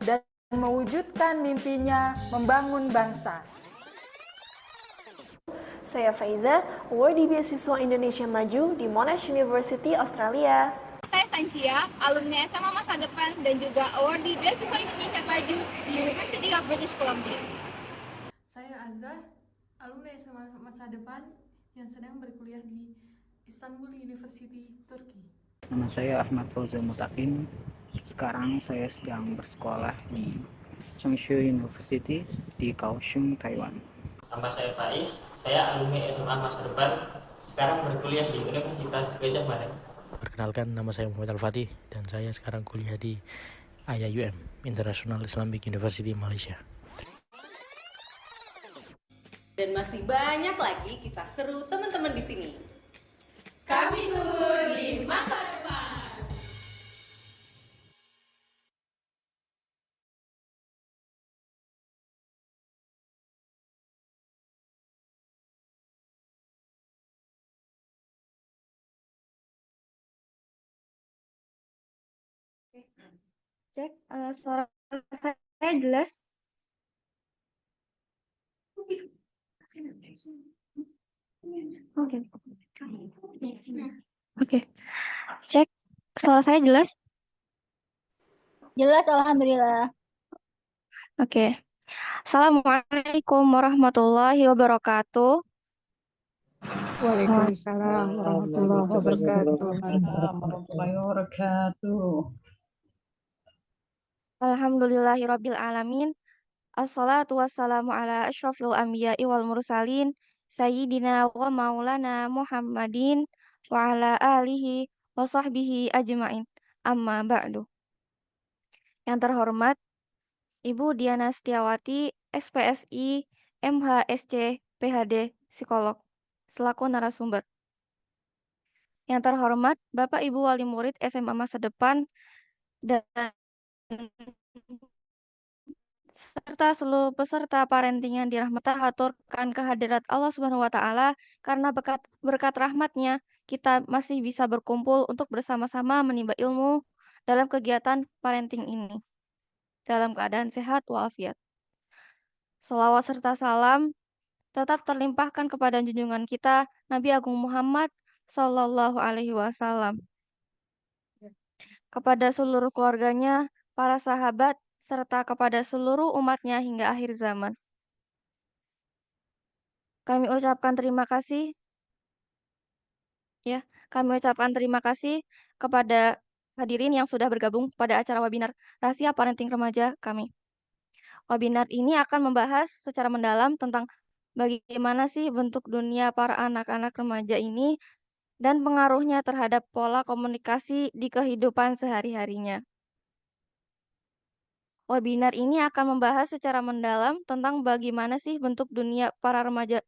dan mewujudkan mimpinya membangun bangsa. Saya Faiza, awardee beasiswa Indonesia Maju di Monash University, Australia. Saya Sancia, alumni SMA Masa Depan dan juga awardee beasiswa Indonesia Maju di University of British Columbia. Saya Azra, alumni SMA Masa Depan yang sedang berkuliah di Istanbul University, Turki. Nama saya Ahmad Fauzan Mutakin. Sekarang saya sedang bersekolah di Tsinghua University di Kaohsiung, Taiwan. Nama saya Faiz, saya alumni SMA Masa Depan, sekarang berkuliah di Universitas Gajah Mada. Perkenalkan, nama saya Muhammad Al-Fatih dan saya sekarang kuliah di IIUM, International Islamic University, Malaysia. Dan masih banyak lagi kisah seru teman-teman di sini. Kami tunggu di masa depan. Cek, suara saya jelas. Oke. Cek, suara saya jelas? Jelas, alhamdulillah. Oke. Assalamualaikum warahmatullahi wabarakatuh. Waalaikumsalam warahmatullahi wabarakatuh. Warahmatullahi wabarakatuh. Alhamdulillahirabbil alamin. Assalatu wassalamu ala asyrafil anbiya'i wal mursalin sayyidina wa maulana Muhammadin wa ala alihi wa sahbihi ajmain. Amma ba'du. Yang terhormat Ibu Diana Setiawati, SPSI, MHSC, PhD, Psikolog, selaku narasumber. Yang terhormat Bapak Ibu Wali Murid SMA Masa Depan dan serta seluruh peserta parenting yang dirahmati, haturkan kehadirat Allah Subhanahu wa taala, karena berkat rahmatnya kita masih bisa berkumpul untuk bersama-sama menimba ilmu dalam kegiatan parenting ini dalam keadaan sehat walafiat. Selawat serta salam tetap terlimpahkan kepada junjungan kita Nabi Agung Muhammad Sallallahu Alaihi Wasallam, kepada seluruh keluarganya, para sahabat, serta kepada seluruh umatnya hingga akhir zaman. Kami ucapkan terima kasih kepada hadirin yang sudah bergabung pada acara webinar Rahasia Parenting Remaja kami. Webinar ini akan membahas secara mendalam tentang bagaimana sih bentuk dunia para anak-anak remaja ini dan pengaruhnya terhadap pola komunikasi di kehidupan sehari-harinya. Webinar ini akan membahas secara mendalam tentang bagaimana sih bentuk dunia para remaja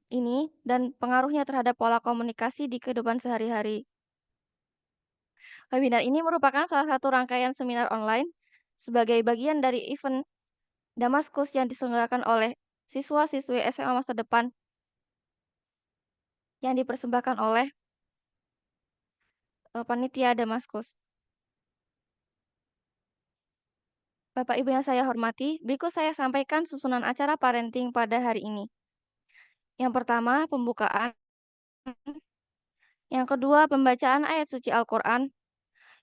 ini dan pengaruhnya terhadap pola komunikasi di kehidupan sehari-hari. Webinar ini merupakan salah satu rangkaian seminar online sebagai bagian dari event Damaskus yang diselenggarakan oleh siswa-siswi SMA Masa Depan yang dipersembahkan oleh panitia Damaskus. Bapak Ibu yang saya hormati, berikut saya sampaikan susunan acara parenting pada hari ini. Yang pertama, pembukaan. Yang kedua, pembacaan ayat suci Al-Quran.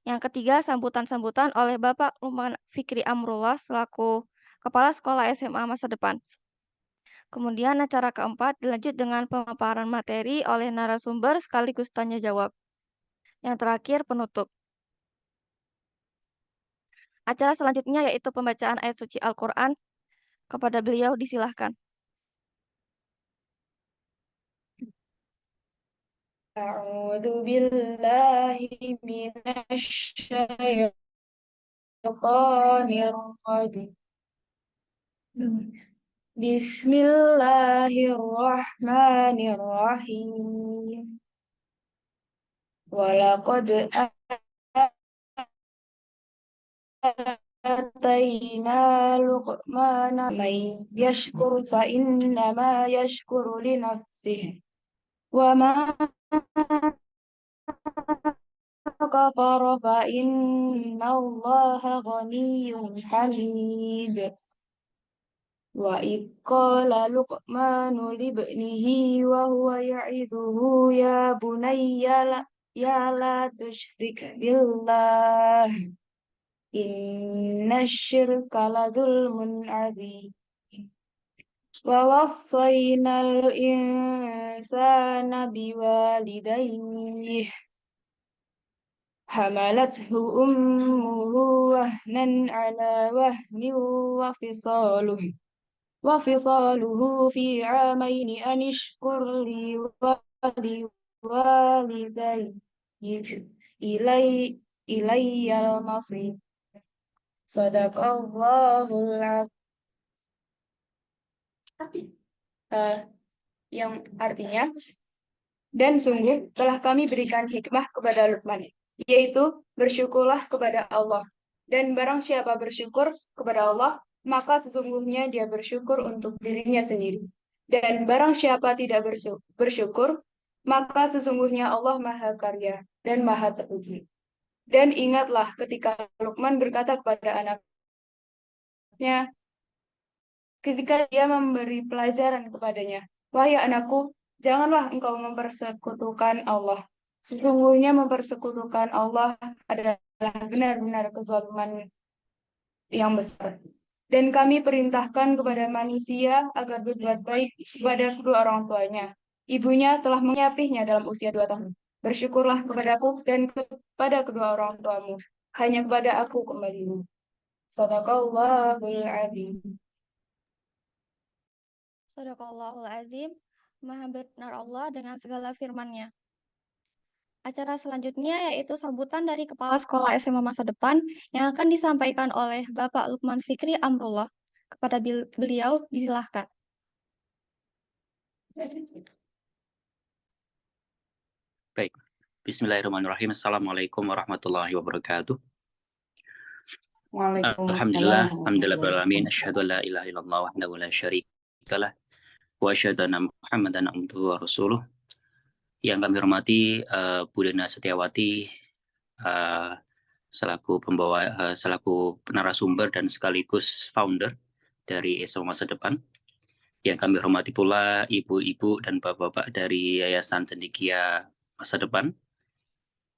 Yang ketiga, sambutan-sambutan oleh Bapak Lukman Fikri Amrullah selaku Kepala Sekolah SMA Masa Depan. Kemudian acara keempat dilanjut dengan pemaparan materi oleh narasumber sekaligus tanya jawab. Yang terakhir, penutup. Acara selanjutnya yaitu pembacaan ayat suci Al-Quran. Kepada beliau disilahkan. A'udzu billahi minasy syaithanir rajim. Bismillahirrahmanirrahim. Walaqad آتينا لقمان من يشكر فإنما يشكر لنفسه ومن كفر فإن الله غني حميد وإذ قال لقمان لابنه وهو يعظه يا بني لا تشرك بالله إن الشرك لظلم عظيم ووصينا الإنسان بوالديه حملته أمه وهنا على وهن وفصاله في عامين أن اشكر لي ولوالديك إلي المصير صدق الله العظيم. Yang artinya, dan sungguh telah kami berikan hikmah kepada Luqman, yaitu bersyukurlah kepada Allah. Dan barang siapa bersyukur kepada Allah, maka sesungguhnya dia bersyukur untuk dirinya sendiri. Dan barang siapa tidak bersyukur, maka sesungguhnya Allah Maha Karya dan Maha Terpuji. Dan ingatlah ketika Luqman berkata kepada anaknya, ketika dia memberi pelajaran kepadanya, wahai anakku, janganlah engkau mempersekutukan Allah. Sesungguhnya mempersekutukan Allah adalah benar-benar kezaliman yang besar. Dan kami perintahkan kepada manusia agar berbuat baik kepada kedua orang tuanya. Ibunya telah menyapihnya dalam usia 2 tahun. Bersyukurlah kepadaku dan kepada kedua orang tuamu. Hanya kepada aku kembalimu. Shadaqallahul adzim. Sadaqallahul azim, Maha benar Allah dengan segala firman-Nya. Acara selanjutnya yaitu sambutan dari Kepala Sekolah SMA Masa Depan yang akan disampaikan oleh Bapak Lukman Fikri Amrullah. Kepada beliau, disilahkan. Baik, Bismillahirrahmanirrahim. Assalamualaikum warahmatullahi wabarakatuh. Alhamdulillah, alhamdulillahirrahmanirrahim. Asyhadu an la ilaha illallah wahdahu la syarika lah. Wa asyhadu anna Muhammadan abduhu wa rasuluh. Yang kami hormati Bu Dena Setiawati selaku narasumber dan sekaligus founder dari SMA Masa Depan. Yang kami hormati pula ibu-ibu dan bapak-bapak dari Yayasan Cendekia Masa Depan.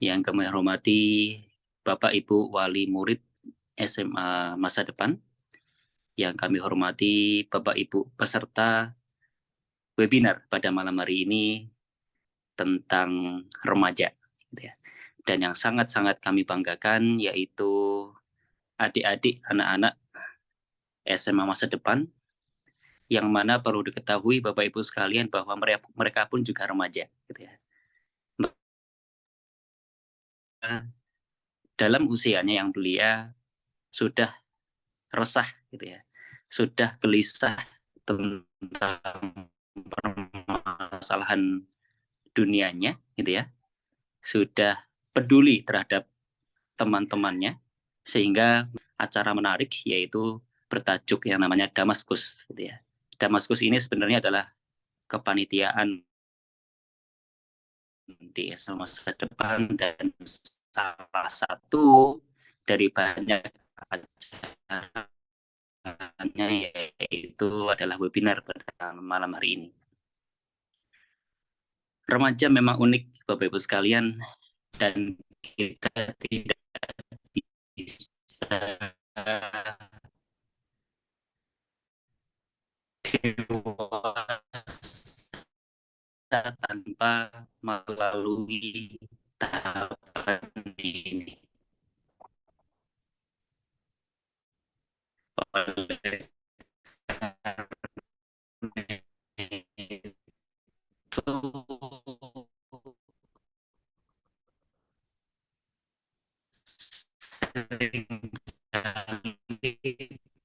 Yang kami hormati Bapak Ibu wali murid SMA Masa Depan. Yang kami hormati Bapak Ibu peserta webinar pada malam hari ini tentang remaja. Dan yang sangat-sangat kami banggakan yaitu adik-adik anak-anak SMA Masa Depan, yang mana perlu diketahui Bapak Ibu sekalian bahwa mereka pun juga remaja. Dalam usianya yang belia sudah resah, sudah gelisah tentang permasalahan dunianya, sudah peduli terhadap teman-temannya, sehingga acara menarik yaitu bertajuk yang namanya Damaskus. Damaskus ini sebenarnya adalah kepanitiaan di SMA Masa Depan dan salah satu dari banyak acaranya yaitu adalah webinar pada malam hari ini. Remaja memang unik, Bapak Ibu sekalian, dan kita tidak bisa dewasa tanpa melalui tahapan ini.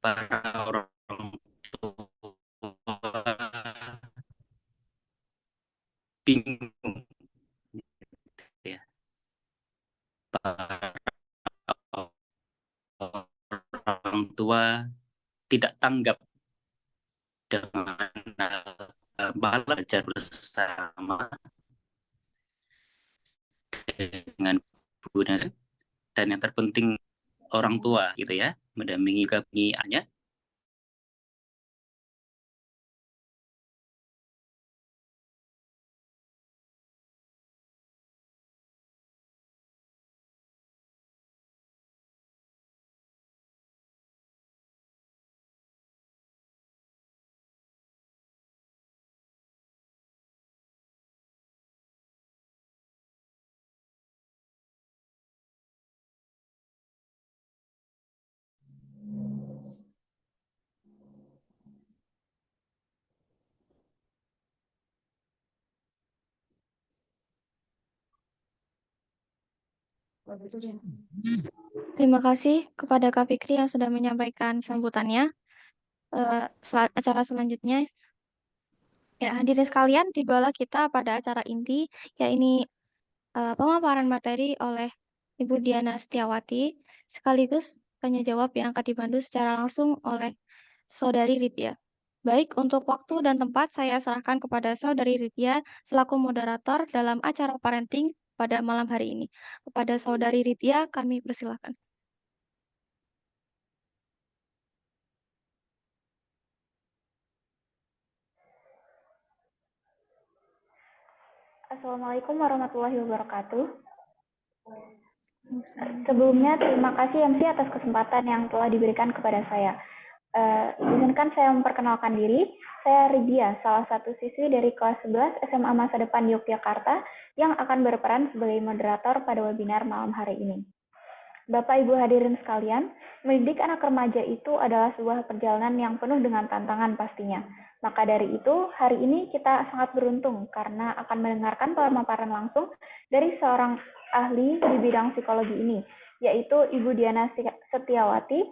Para orang tua bingung, para orang tua tidak tanggap dengan belajar bersama dengan ibu dan yang terpenting orang tua gitu ya, mendampingi anaknya. Terima kasih kepada Kak Fikri yang sudah menyampaikan sambutannya. Acara selanjutnya, ya hadirin sekalian, tibalah kita pada acara inti, yaitu pemaparan materi oleh Ibu Diana Setiawati, sekaligus tanya jawab yang akan dipandu secara langsung oleh Saudari Ridya. Baik, untuk waktu dan tempat saya serahkan kepada Saudari Ridya selaku moderator dalam acara parenting pada malam hari ini. Kepada Saudari Ridya, kami persilakan. Assalamualaikum warahmatullahi wabarakatuh. Sebelumnya terima kasih MC atas kesempatan yang telah diberikan kepada saya. Izinkan saya memperkenalkan diri. Saya Ridya, salah satu siswi dari kelas 11 SMA Masa Depan Yogyakarta yang akan berperan sebagai moderator pada webinar malam hari ini. Bapak Ibu hadirin sekalian, mendidik anak remaja itu adalah sebuah perjalanan yang penuh dengan tantangan pastinya. Maka dari itu, hari ini kita sangat beruntung karena akan mendengarkan pemaparan langsung dari seorang ahli di bidang psikologi ini, yaitu Ibu Diana Setiawati,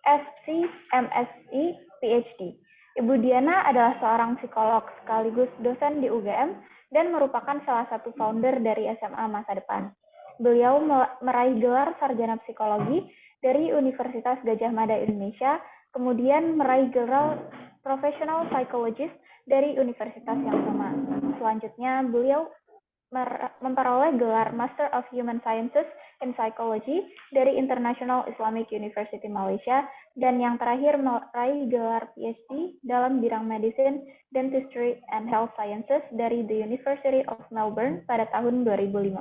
FC, MSc, PhD. Ibu Diana adalah seorang psikolog sekaligus dosen di UGM dan merupakan salah satu founder dari SMA Masa Depan. Beliau meraih gelar sarjana psikologi dari Universitas Gadjah Mada Indonesia, kemudian meraih gelar professional psychologist dari universitas yang sama. Selanjutnya, beliau memperoleh gelar Master of Human Sciences in Psychology dari International Islamic University Malaysia, dan yang terakhir meraih gelar PhD dalam bidang Medicine, Dentistry, and Health Sciences dari the University of Melbourne pada tahun 2015.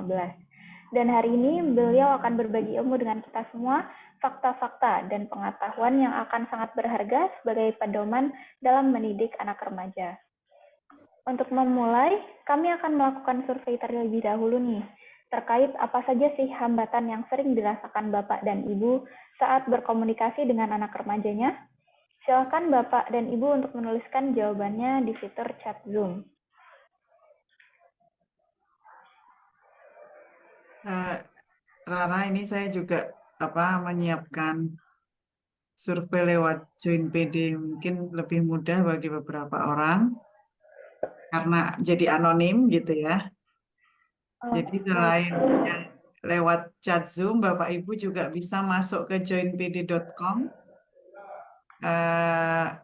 Dan hari ini beliau akan berbagi ilmu dengan kita semua, fakta-fakta dan pengetahuan yang akan sangat berharga sebagai pedoman dalam mendidik anak remaja. Untuk memulai, kami akan melakukan survei terlebih dahulu nih, terkait apa saja sih hambatan yang sering dirasakan Bapak dan Ibu saat berkomunikasi dengan anak remajanya. Silakan Bapak dan Ibu untuk menuliskan jawabannya di fitur chat Zoom. Rara, ini saya juga menyiapkan survei lewat Join PD, mungkin lebih mudah bagi beberapa orang karena jadi anonim gitu ya. Jadi selain yang lewat chat Zoom, Bapak Ibu juga bisa masuk ke joinpd.com,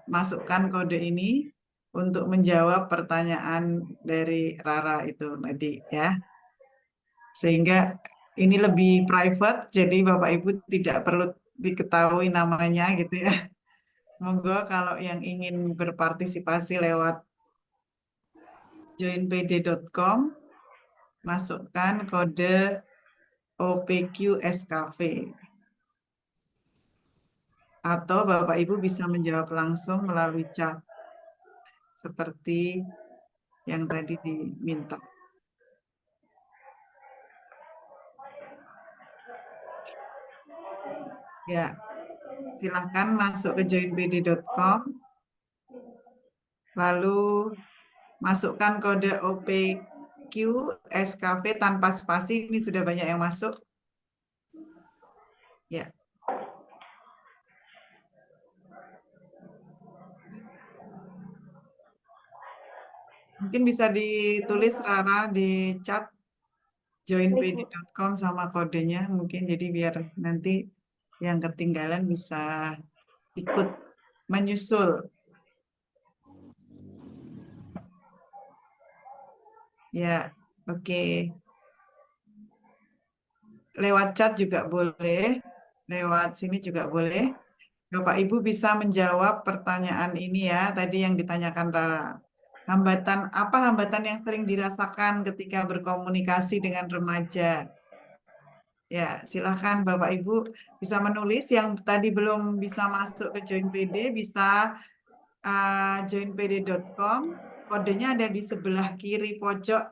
masukkan kode ini untuk menjawab pertanyaan dari Rara itu tadi ya. Sehingga ini lebih private, jadi Bapak Ibu tidak perlu diketahui namanya gitu ya. Monggo kalau yang ingin berpartisipasi lewat joinpd.com, masukkan kode OPQ-SKV. Atau Bapak Ibu bisa menjawab langsung melalui chat, seperti yang tadi diminta. Ya, silahkan masuk ke joinpd.com, lalu masukkan kode OPQ SKV tanpa spasi. Ini sudah banyak yang masuk. Ya. Mungkin bisa ditulis Rara di chat joinpd.com sama kodenya mungkin, jadi biar nanti yang ketinggalan bisa ikut menyusul. Ya, oke. lewat chat juga boleh, lewat sini juga boleh. Bapak Ibu bisa menjawab pertanyaan ini ya, tadi yang ditanyakan Rara. Apa hambatan yang sering dirasakan ketika berkomunikasi dengan remaja? Ya, silahkan Bapak Ibu bisa menulis. Yang tadi belum bisa masuk ke JoinPD, bisa joinpd.com. Kodenya ada di sebelah kiri pojok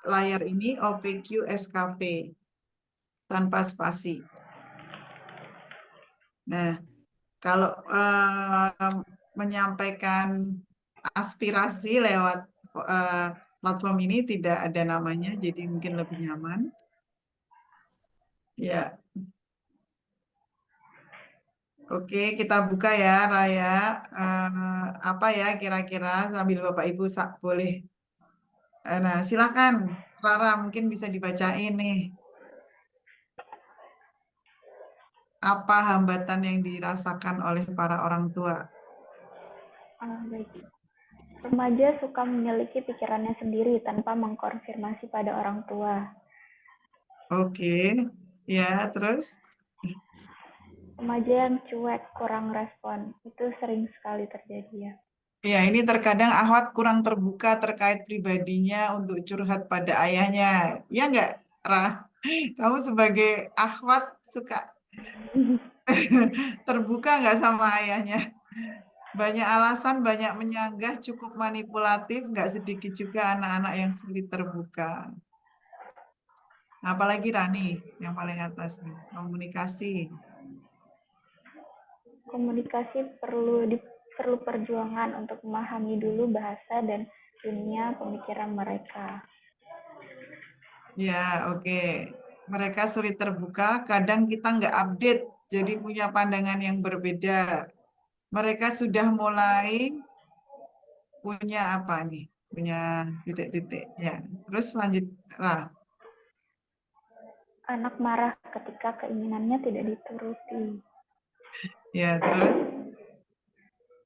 layar ini, OPQ SKP, tanpa spasi. Nah, kalau menyampaikan aspirasi lewat platform ini tidak ada namanya, jadi mungkin lebih nyaman. Ya, oke, kita buka ya, Raya. Apa ya kira-kira sambil Bapak Ibu boleh. Nah, silakan, Rara, mungkin bisa dibacain nih. Apa hambatan yang dirasakan oleh para orang tua? Baik. Remaja suka memiliki pikirannya sendiri tanpa mengkonfirmasi pada orang tua. Oke, ya, terus? Remaja yang cuek, kurang respon, itu sering sekali terjadi ya. Ya, ini terkadang Ahwat kurang terbuka terkait pribadinya untuk curhat pada ayahnya. Ya enggak, Rah? Kamu sebagai Ahwat suka terbuka nggak sama ayahnya? Banyak alasan, banyak menyanggah, cukup manipulatif, nggak sedikit juga anak-anak yang sulit terbuka. Apalagi Rani, yang paling atas nih, komunikasi. Komunikasi perlu perjuangan untuk memahami dulu bahasa dan dunia pemikiran mereka. Ya, oke. Mereka sulit terbuka, kadang kita nggak update, jadi punya pandangan yang berbeda. Mereka sudah mulai punya apa nih? Punya titik-titik. Ya, terus lanjut, Rah. Anak marah ketika keinginannya tidak dituruti. Ya, terus?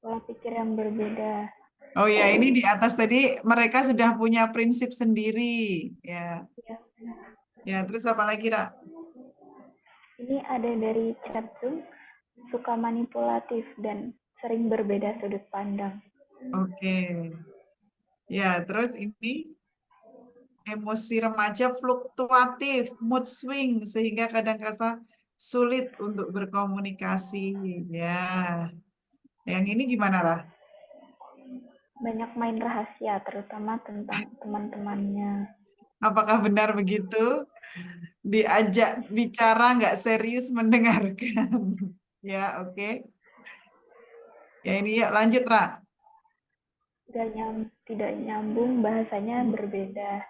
Pola pikir yang berbeda. Oh ya, ini di atas tadi mereka sudah punya prinsip sendiri. Ya. Ya, terus apa lagi, Ra? Ini ada dari chat Zoom, suka manipulatif dan sering berbeda sudut pandang. Oke. Ya, terus ini emosi remaja fluktuatif, mood swing, sehingga kadang-kadang sulit untuk berkomunikasi. Ya. Yang ini gimana, Ra? Banyak main rahasia, terutama tentang teman-temannya. Apakah benar begitu? Diajak bicara nggak serius mendengarkan. Ya, oke. Ya ini ya lanjut, Ra. Tidak nyambung, bahasanya berbeda.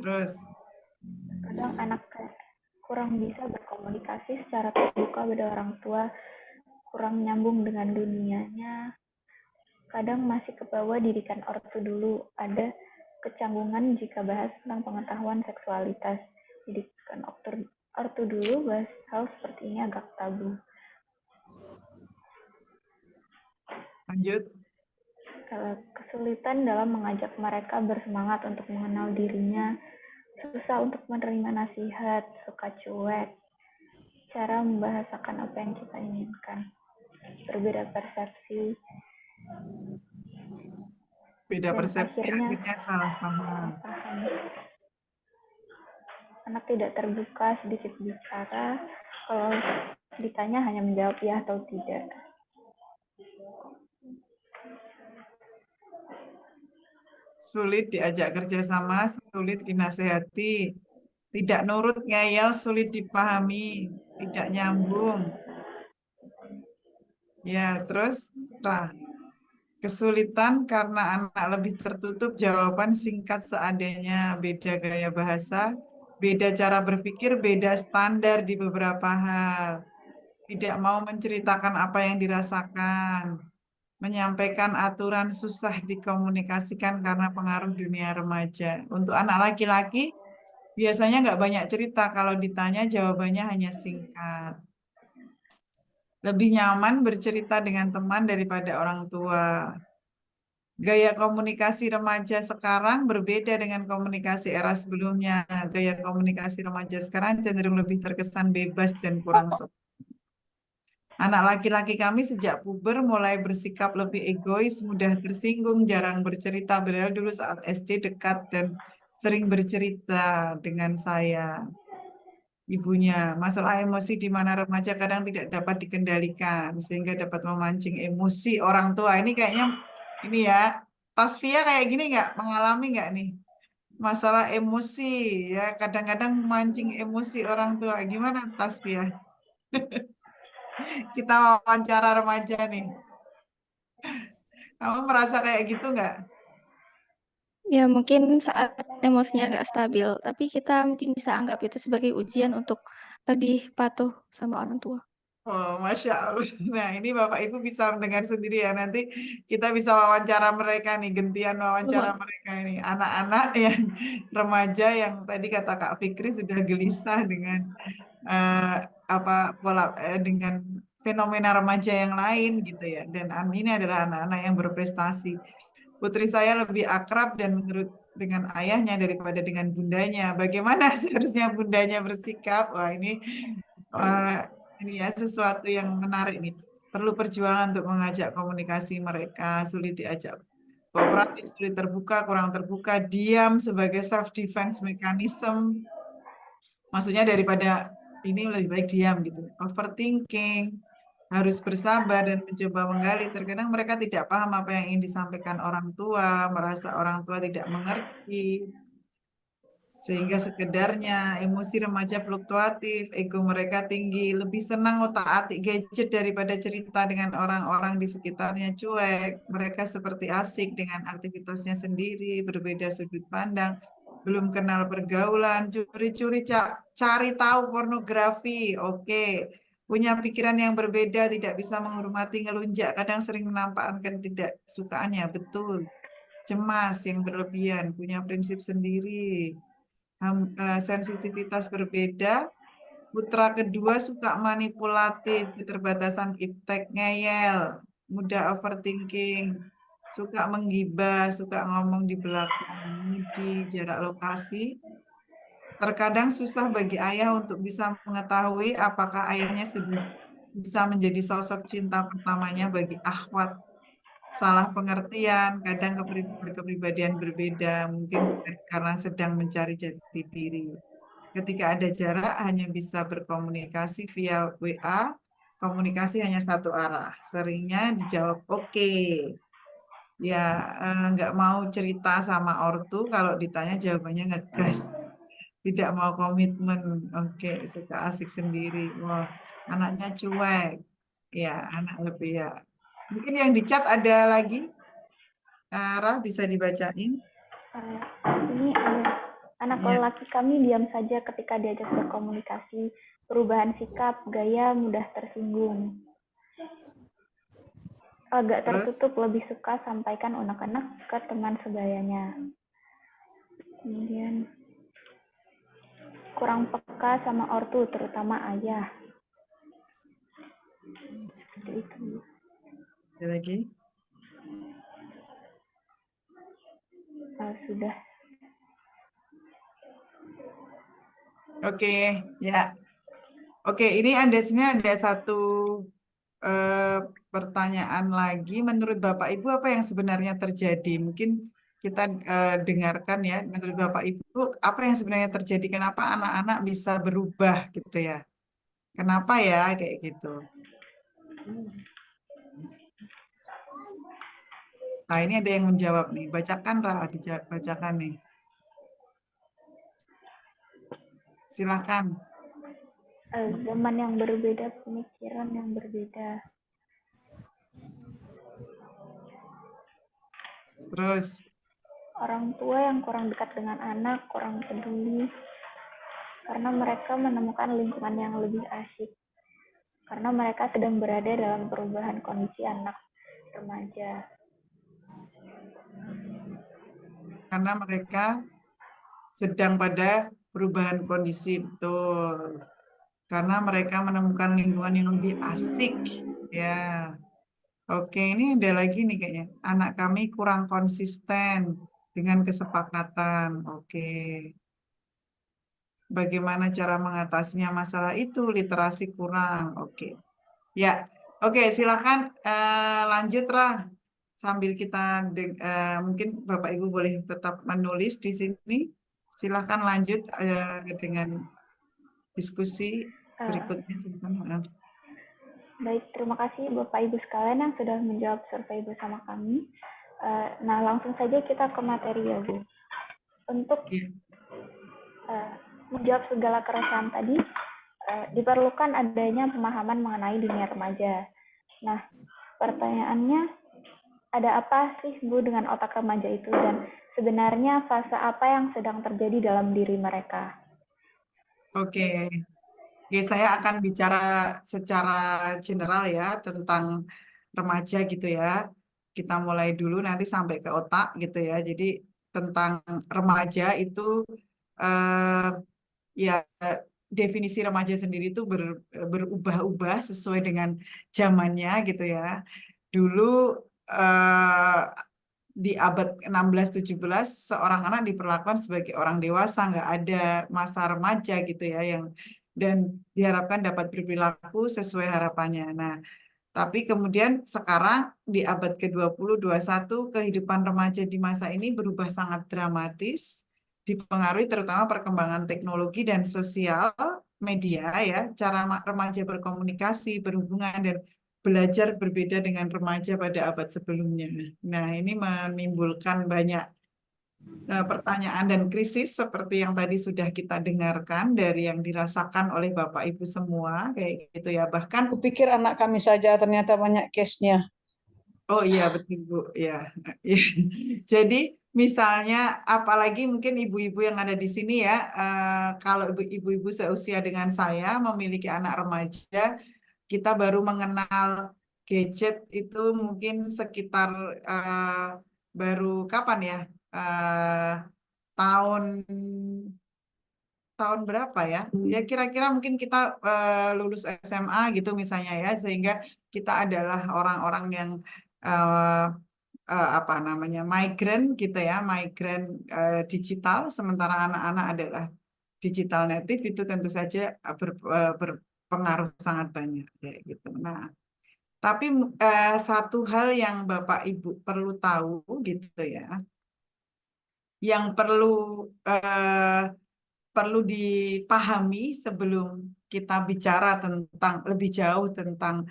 Terus? Kadang anak kurang bisa berkomunikasi secara terbuka pada orang tua, kurang nyambung dengan dunianya. Kadang masih ke bawah didikan ortu dulu, ada kecanggungan jika bahas tentang pengetahuan seksualitas. Didikan ortu dulu, bahas hal seperti ini agak tabu. Lanjut. Kesulitan dalam mengajak mereka bersemangat untuk mengenal dirinya, susah untuk menerima nasihat, suka cuek, cara membahasakan apa yang kita inginkan, berbeda persepsi. Beda persepsi, akhirnya salah paham. Anak tidak terbuka, sedikit bicara, kalau ditanya hanya menjawab ya atau tidak. Sulit diajak kerjasama, sulit dinasehati, tidak nurut, ngeyel, sulit dipahami, tidak nyambung. Ya, terus kesulitan karena anak lebih tertutup, jawaban singkat seadanya, beda gaya bahasa, beda cara berpikir, beda standar di beberapa hal, tidak mau menceritakan apa yang dirasakan, menyampaikan aturan susah dikomunikasikan karena pengaruh dunia remaja. Untuk anak laki-laki, biasanya nggak banyak cerita, kalau ditanya jawabannya hanya singkat. Lebih nyaman bercerita dengan teman daripada orang tua. Gaya komunikasi remaja sekarang berbeda dengan komunikasi era sebelumnya. Gaya komunikasi remaja sekarang cenderung lebih terkesan bebas dan kurang sopan. Anak laki-laki kami sejak puber mulai bersikap lebih egois, mudah tersinggung, jarang bercerita. Padahal dulu saat SD dekat dan sering bercerita dengan saya, ibunya. Masalah emosi di mana remaja kadang tidak dapat dikendalikan, sehingga dapat memancing emosi orang tua. Ini kayaknya, ini ya, Tasfia kayak gini nggak? Mengalami nggak nih? Masalah emosi, ya kadang-kadang memancing emosi orang tua. Gimana Tasfia? Kita wawancara remaja nih. Kamu merasa kayak gitu nggak? Ya, mungkin saat emosinya nggak stabil, tapi kita mungkin bisa anggap itu sebagai ujian untuk lebih patuh sama orang tua. Oh, Masya Allah. Nah, ini Bapak Ibu bisa mendengar sendiri ya. Nanti kita bisa wawancara mereka nih, gentian wawancara mereka ini. Anak-anak yang remaja yang tadi kata Kak Fikri sudah gelisah dengan eh, apa dengan fenomena remaja yang lain gitu ya. Dan ini adalah anak-anak yang berprestasi. Putri saya lebih akrab dan menurut dengan ayahnya daripada dengan bundanya. Bagaimana seharusnya bundanya bersikap? Wah, ini ya sesuatu yang menarik nih. Perlu perjuangan untuk mengajak komunikasi mereka, sulit diajak kooperatif, sulit terbuka, kurang terbuka, diam sebagai self defense mechanism. Maksudnya daripada ini lebih baik diam gitu. Overthinking, harus bersabar dan mencoba menggali. Terkadang mereka tidak paham apa yang ingin disampaikan orang tua, merasa orang tua tidak mengerti, sehingga sekedarnya emosi remaja fluktuatif, ego mereka tinggi, lebih senang otak-atik gadget daripada cerita dengan orang-orang di sekitarnya, cuek. Mereka seperti asik dengan aktivitasnya sendiri, berbeda sudut pandang, belum kenal pergaulan, curi-curi cari tahu pornografi. Oke. Punya pikiran yang berbeda, tidak bisa menghormati, ngelunjak, kadang sering menampakkan tidak sukaannya, betul. Cemas yang berlebihan, punya prinsip sendiri, sensitivitas berbeda. Putra kedua suka manipulatif, keterbatasan iptek, ngeyel, mudah overthinking, suka menggibah, suka ngomong di belakang, di jarak lokasi. Terkadang susah bagi ayah untuk bisa mengetahui apakah ayahnya sudah bisa menjadi sosok cinta pertamanya bagi akhwat. Salah pengertian, kadang berkepribadian berbeda, mungkin karena sedang mencari jati diri. Ketika ada jarak, hanya bisa berkomunikasi via WA, komunikasi hanya satu arah. Seringnya dijawab oke. Ya, nggak mau cerita sama ortu, kalau ditanya jawabannya ngegas. Tidak mau komitmen, oke, suka asik sendiri. Wah, anaknya cuek. Ya, anak lebih ya. Mungkin yang di chat ada lagi, Arah bisa dibacain. Ini ada anak lelaki kami diam saja ketika diajak berkomunikasi, perubahan sikap, gaya, mudah tersinggung. Agak tertutup, lebih suka sampaikan unek-unek ke teman sebayanya. Kemudian kurang peka sama ortu, terutama ayah. Seperti itu. Ada lagi? Sudah. Oke, ya. Oke, ini sebenarnya ada satu pertanyaan lagi. Menurut Bapak Ibu apa yang sebenarnya terjadi? Mungkin kita dengarkan ya. Menurut Bapak Ibu apa yang sebenarnya terjadi? Kenapa anak-anak bisa berubah gitu ya? Kenapa ya kayak gitu? Nah, ini ada yang menjawab nih. Bacakan, Ra, dibacakan nih. Silakan. Zaman yang berbeda, pemikiran yang berbeda. Terus? Orang tua yang kurang dekat dengan anak, kurang peduli. Karena mereka menemukan lingkungan yang lebih asyik. Karena mereka sedang berada dalam perubahan kondisi anak remaja. Karena mereka sedang pada perubahan kondisi, betul. Karena mereka menemukan lingkungan yang lebih asik, ya. Oke, ini ada lagi nih kayaknya. Anak kami kurang konsisten dengan kesepakatan. Oke. Bagaimana cara mengatasinya masalah itu? Literasi kurang. Oke. Ya. Oke, silakan lanjutlah sambil kita mungkin Bapak Ibu boleh tetap menulis di sini. Silakan lanjut dengan diskusi berikutnya. Silakan. Baik, terima kasih Bapak Ibu sekalian yang sudah menjawab survei bersama kami. Nah, langsung saja kita ke materi ya, Bu. Untuk menjawab segala keresahan tadi, diperlukan adanya pemahaman mengenai dunia remaja. Nah, pertanyaannya, ada apa sih, Bu, dengan otak remaja itu? Dan sebenarnya fase apa yang sedang terjadi dalam diri mereka? Oke. Oke, saya akan bicara secara general ya tentang remaja gitu ya. Kita mulai dulu nanti sampai ke otak gitu ya. Jadi tentang remaja itu ya definisi remaja sendiri itu berubah-ubah sesuai dengan zamannya gitu ya. Dulu di abad 16-17 seorang anak diperlakukan sebagai orang dewasa, nggak ada masa remaja gitu ya yang dan diharapkan dapat berperilaku sesuai harapannya. Nah, tapi kemudian sekarang di abad ke-20, 21 kehidupan remaja di masa ini berubah sangat dramatis, dipengaruhi terutama perkembangan teknologi dan sosial media ya, cara remaja berkomunikasi, berhubungan dan belajar berbeda dengan remaja pada abad sebelumnya. Nah, ini menimbulkan banyak pertanyaan dan krisis seperti yang tadi sudah kita dengarkan dari yang dirasakan oleh Bapak Ibu semua kayak gitu ya. Bahkan Kupikir anak kami saja ternyata banyak case-nya. oh iya betul Bu, ya. Jadi misalnya apalagi mungkin ibu-ibu yang ada di sini ya, kalau ibu-ibu seusia dengan saya memiliki anak remaja, kita baru mengenal gadget itu mungkin sekitar baru kapan ya? Tahun tahun berapa ya? Ya kira-kira mungkin kita lulus SMA gitu misalnya ya, sehingga kita adalah orang-orang yang apa namanya migran gitu ya, migran digital, sementara anak-anak adalah digital native itu tentu saja berpengaruh sangat banyak kayak gitu. Nah, tapi satu hal yang Bapak Ibu perlu tahu gitu ya, yang perlu dipahami sebelum kita bicara tentang lebih jauh tentang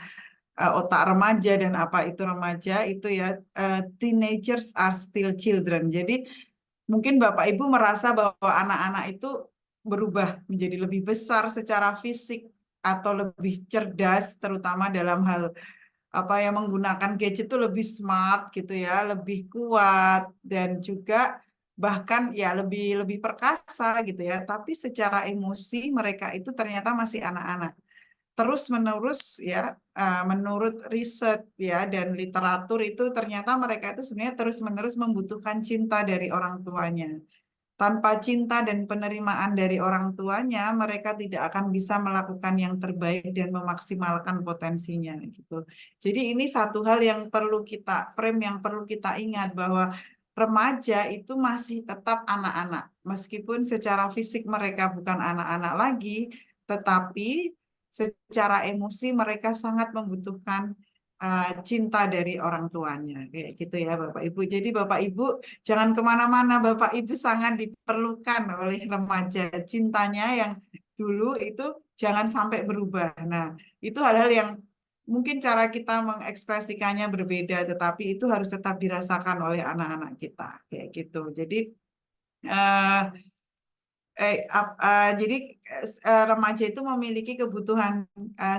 otak remaja dan apa itu remaja itu ya, teenagers are still children. Jadi mungkin Bapak Ibu merasa bahwa anak-anak itu berubah menjadi lebih besar secara fisik atau lebih cerdas terutama dalam hal apa yang menggunakan gadget itu lebih smart gitu ya, lebih kuat dan juga bahkan ya lebih lebih perkasa gitu ya. Tapi secara emosi mereka itu ternyata masih anak-anak. Terus-menerus ya, menurut riset ya dan literatur itu ternyata mereka itu sebenarnya terus-menerus membutuhkan cinta dari orang tuanya. Tanpa cinta dan penerimaan dari orang tuanya, mereka tidak akan bisa melakukan yang terbaik dan memaksimalkan potensinya gitu. Jadi ini satu hal yang perlu kita frame, yang perlu kita ingat bahwa remaja itu masih tetap anak-anak. Meskipun secara fisik mereka bukan anak-anak lagi, tetapi secara emosi mereka sangat membutuhkan cinta dari orang tuanya kayak gitu ya Bapak Ibu. Jadi Bapak Ibu jangan kemana-mana, Bapak Ibu sangat diperlukan oleh remaja. Cintanya yang dulu itu jangan sampai berubah. Nah, itu hal-hal yang mungkin cara kita mengekspresikannya berbeda, tetapi itu harus tetap dirasakan oleh anak-anak kita kayak gitu. Jadi jadi remaja itu memiliki kebutuhan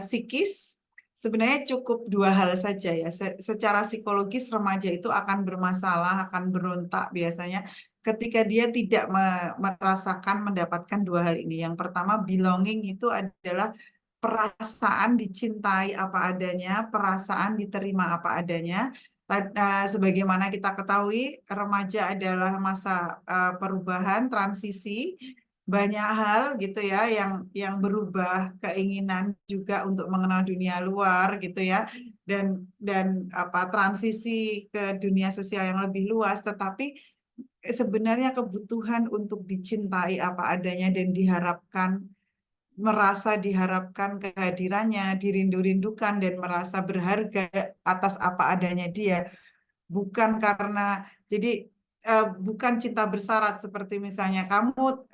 psikis sebenarnya cukup dua hal saja ya. Secara psikologis remaja itu akan bermasalah, akan berontak biasanya ketika dia tidak merasakan mendapatkan dua hal ini. Yang pertama belonging itu adalah perasaan dicintai apa adanya, perasaan diterima apa adanya. Sebagaimana kita ketahui, remaja adalah masa perubahan, transisi, banyak hal gitu ya yang berubah, keinginan juga untuk mengenal dunia luar gitu ya, dan transisi ke dunia sosial yang lebih luas, tetapi sebenarnya kebutuhan untuk dicintai apa adanya dan merasa diharapkan kehadirannya, dirindu-rindukan dan merasa berharga atas apa adanya dia, bukan karena bukan cinta bersyarat seperti misalnya kamu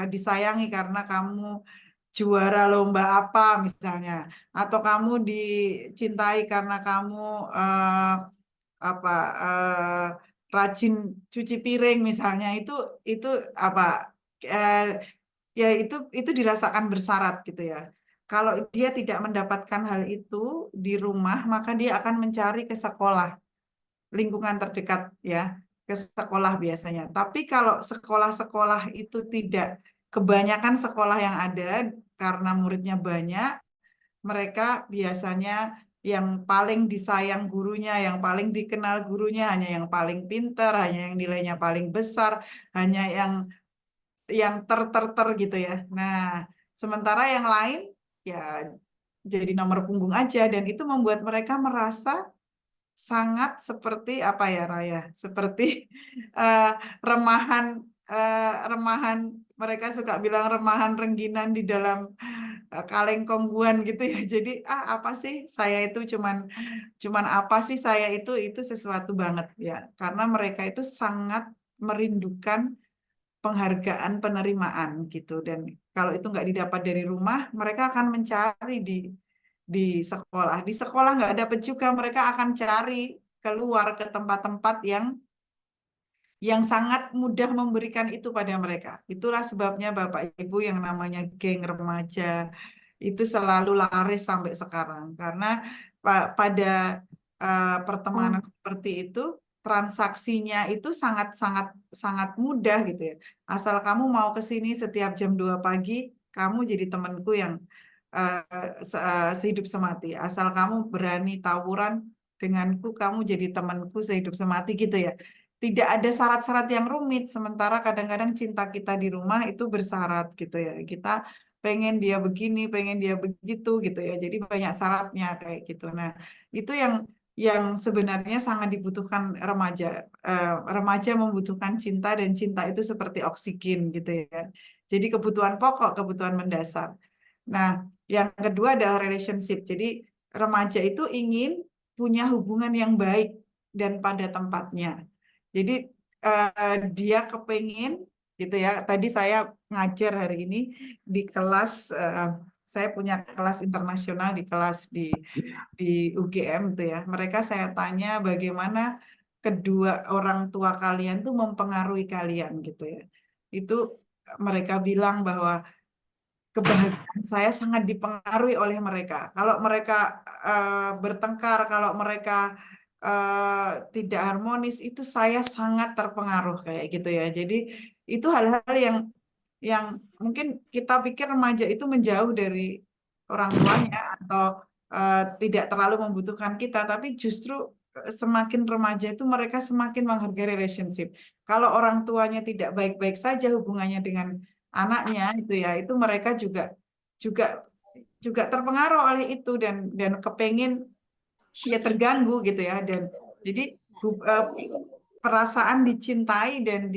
disayangi karena kamu juara lomba apa misalnya, atau kamu dicintai karena kamu rajin cuci piring misalnya, itu ya itu dirasakan bersyarat gitu ya. Kalau dia tidak mendapatkan hal itu di rumah, maka dia akan mencari ke sekolah, lingkungan terdekat ya, ke sekolah biasanya. Tapi kalau sekolah-sekolah itu tidak, kebanyakan sekolah yang ada karena muridnya banyak, mereka biasanya yang paling disayang gurunya, yang paling dikenal gurunya, hanya yang paling pintar, hanya yang nilainya paling besar, hanya yang ter gitu ya. Nah, sementara yang lain ya jadi nomor punggung aja, dan itu membuat mereka merasa sangat seperti apa ya Raya, seperti remahan remahan, mereka suka bilang remahan rengginan di dalam kaleng kongguan gitu ya. Jadi apa sih saya itu, cuman apa sih saya itu sesuatu banget ya, karena mereka itu sangat merindukan penghargaan, penerimaan gitu. Dan kalau itu nggak didapat dari rumah, mereka akan mencari di sekolah. Di sekolah nggak dapet juga, mereka akan cari keluar ke tempat-tempat yang sangat mudah memberikan itu pada mereka. Itulah sebabnya Bapak Ibu yang namanya geng remaja itu selalu laris sampai sekarang. Karena pada pertemanan seperti itu, transaksinya itu sangat mudah gitu ya. Asal kamu mau ke sini setiap jam 2 pagi, kamu jadi temanku yang sehidup semati. Asal kamu berani tawuran denganku, kamu jadi temanku sehidup semati gitu ya. Tidak ada syarat-syarat yang rumit, sementara kadang-kadang cinta kita di rumah itu bersyarat gitu ya. Kita pengen dia begini, pengen dia begitu gitu ya. Jadi banyak syaratnya kayak gitu. Nah, itu yang sebenarnya sangat dibutuhkan remaja. Remaja membutuhkan cinta, dan cinta itu seperti oksigen gitu ya. Jadi kebutuhan pokok, kebutuhan mendasar. Nah, yang kedua adalah relationship. Jadi remaja itu ingin punya hubungan yang baik dan pada tempatnya. Jadi dia kepingin gitu ya. Tadi saya ngajar hari ini di kelas, saya punya kelas internasional di kelas di UGM tuh ya. Mereka saya tanya bagaimana kedua orang tua kalian tuh mempengaruhi kalian gitu ya. Itu mereka bilang bahwa kebahagiaan saya sangat dipengaruhi oleh mereka. Kalau mereka bertengkar, kalau mereka tidak harmonis, itu saya sangat terpengaruh kayak gitu ya. Jadi itu hal-hal yang mungkin kita pikir remaja itu menjauh dari orang tuanya atau tidak terlalu membutuhkan kita, tapi justru semakin remaja itu mereka semakin menghargai relationship. Kalau orang tuanya tidak baik-baik saja hubungannya dengan anaknya itu ya, itu mereka juga terpengaruh oleh itu, dan kepengen ya terganggu gitu ya. Dan jadi perasaan dicintai dan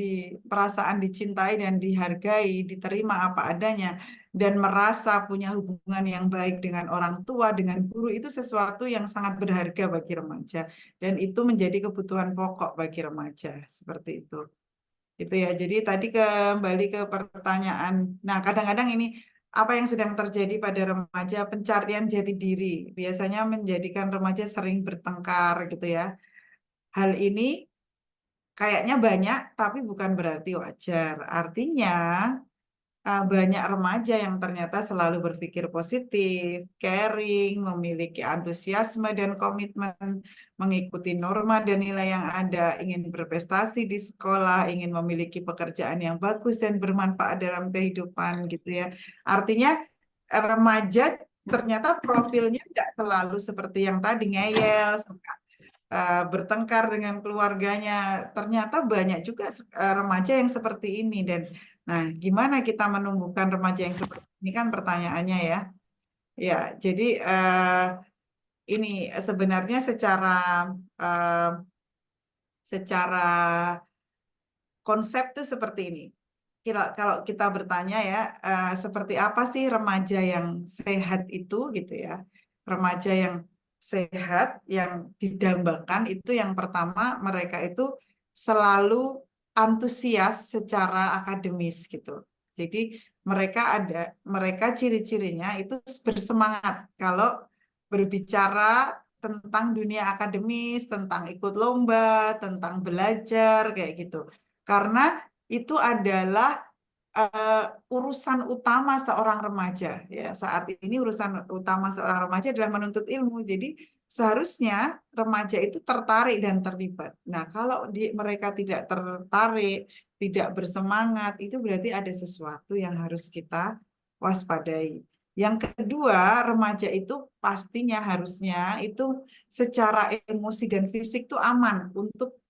dihargai, diterima apa adanya, dan merasa punya hubungan yang baik dengan orang tua, dengan guru, itu sesuatu yang sangat berharga bagi remaja, dan itu menjadi kebutuhan pokok bagi remaja seperti itu. Itu ya. Jadi tadi kembali ke pertanyaan. Nah, kadang-kadang ini apa yang sedang terjadi pada remaja, pencarian jati diri biasanya menjadikan remaja sering bertengkar gitu ya. Hal ini kayaknya banyak, tapi bukan berarti wajar. Artinya banyak remaja yang ternyata selalu berpikir positif, caring, memiliki antusiasme dan komitmen, mengikuti norma dan nilai yang ada, ingin berprestasi di sekolah, ingin memiliki pekerjaan yang bagus dan bermanfaat dalam kehidupan gitu ya. Artinya remaja ternyata profilnya nggak selalu seperti yang tadi, ngeyel, bertengkar dengan keluarganya. Ternyata banyak juga remaja yang seperti ini. Dan nah, gimana kita menumbuhkan remaja yang seperti ini kan pertanyaannya ya. Ya, jadi ini sebenarnya eh, secara konsep tuh seperti ini. Kalau kita bertanya ya, seperti apa sih remaja yang sehat itu gitu ya. Remaja yang sehat, yang didambakan itu yang pertama mereka itu selalu antusias secara akademis gitu. Jadi mereka ciri-cirinya itu bersemangat kalau berbicara tentang dunia akademis, tentang ikut lomba, tentang belajar kayak gitu. Karena itu adalah urusan utama seorang remaja ya. Saat ini urusan utama seorang remaja adalah menuntut ilmu. Jadi seharusnya remaja itu tertarik dan terlibat. Nah, kalau mereka tidak tertarik, tidak bersemangat, itu berarti ada sesuatu yang harus kita waspadai. Yang kedua, remaja itu pastinya harusnya itu secara emosi dan fisik itu aman untuk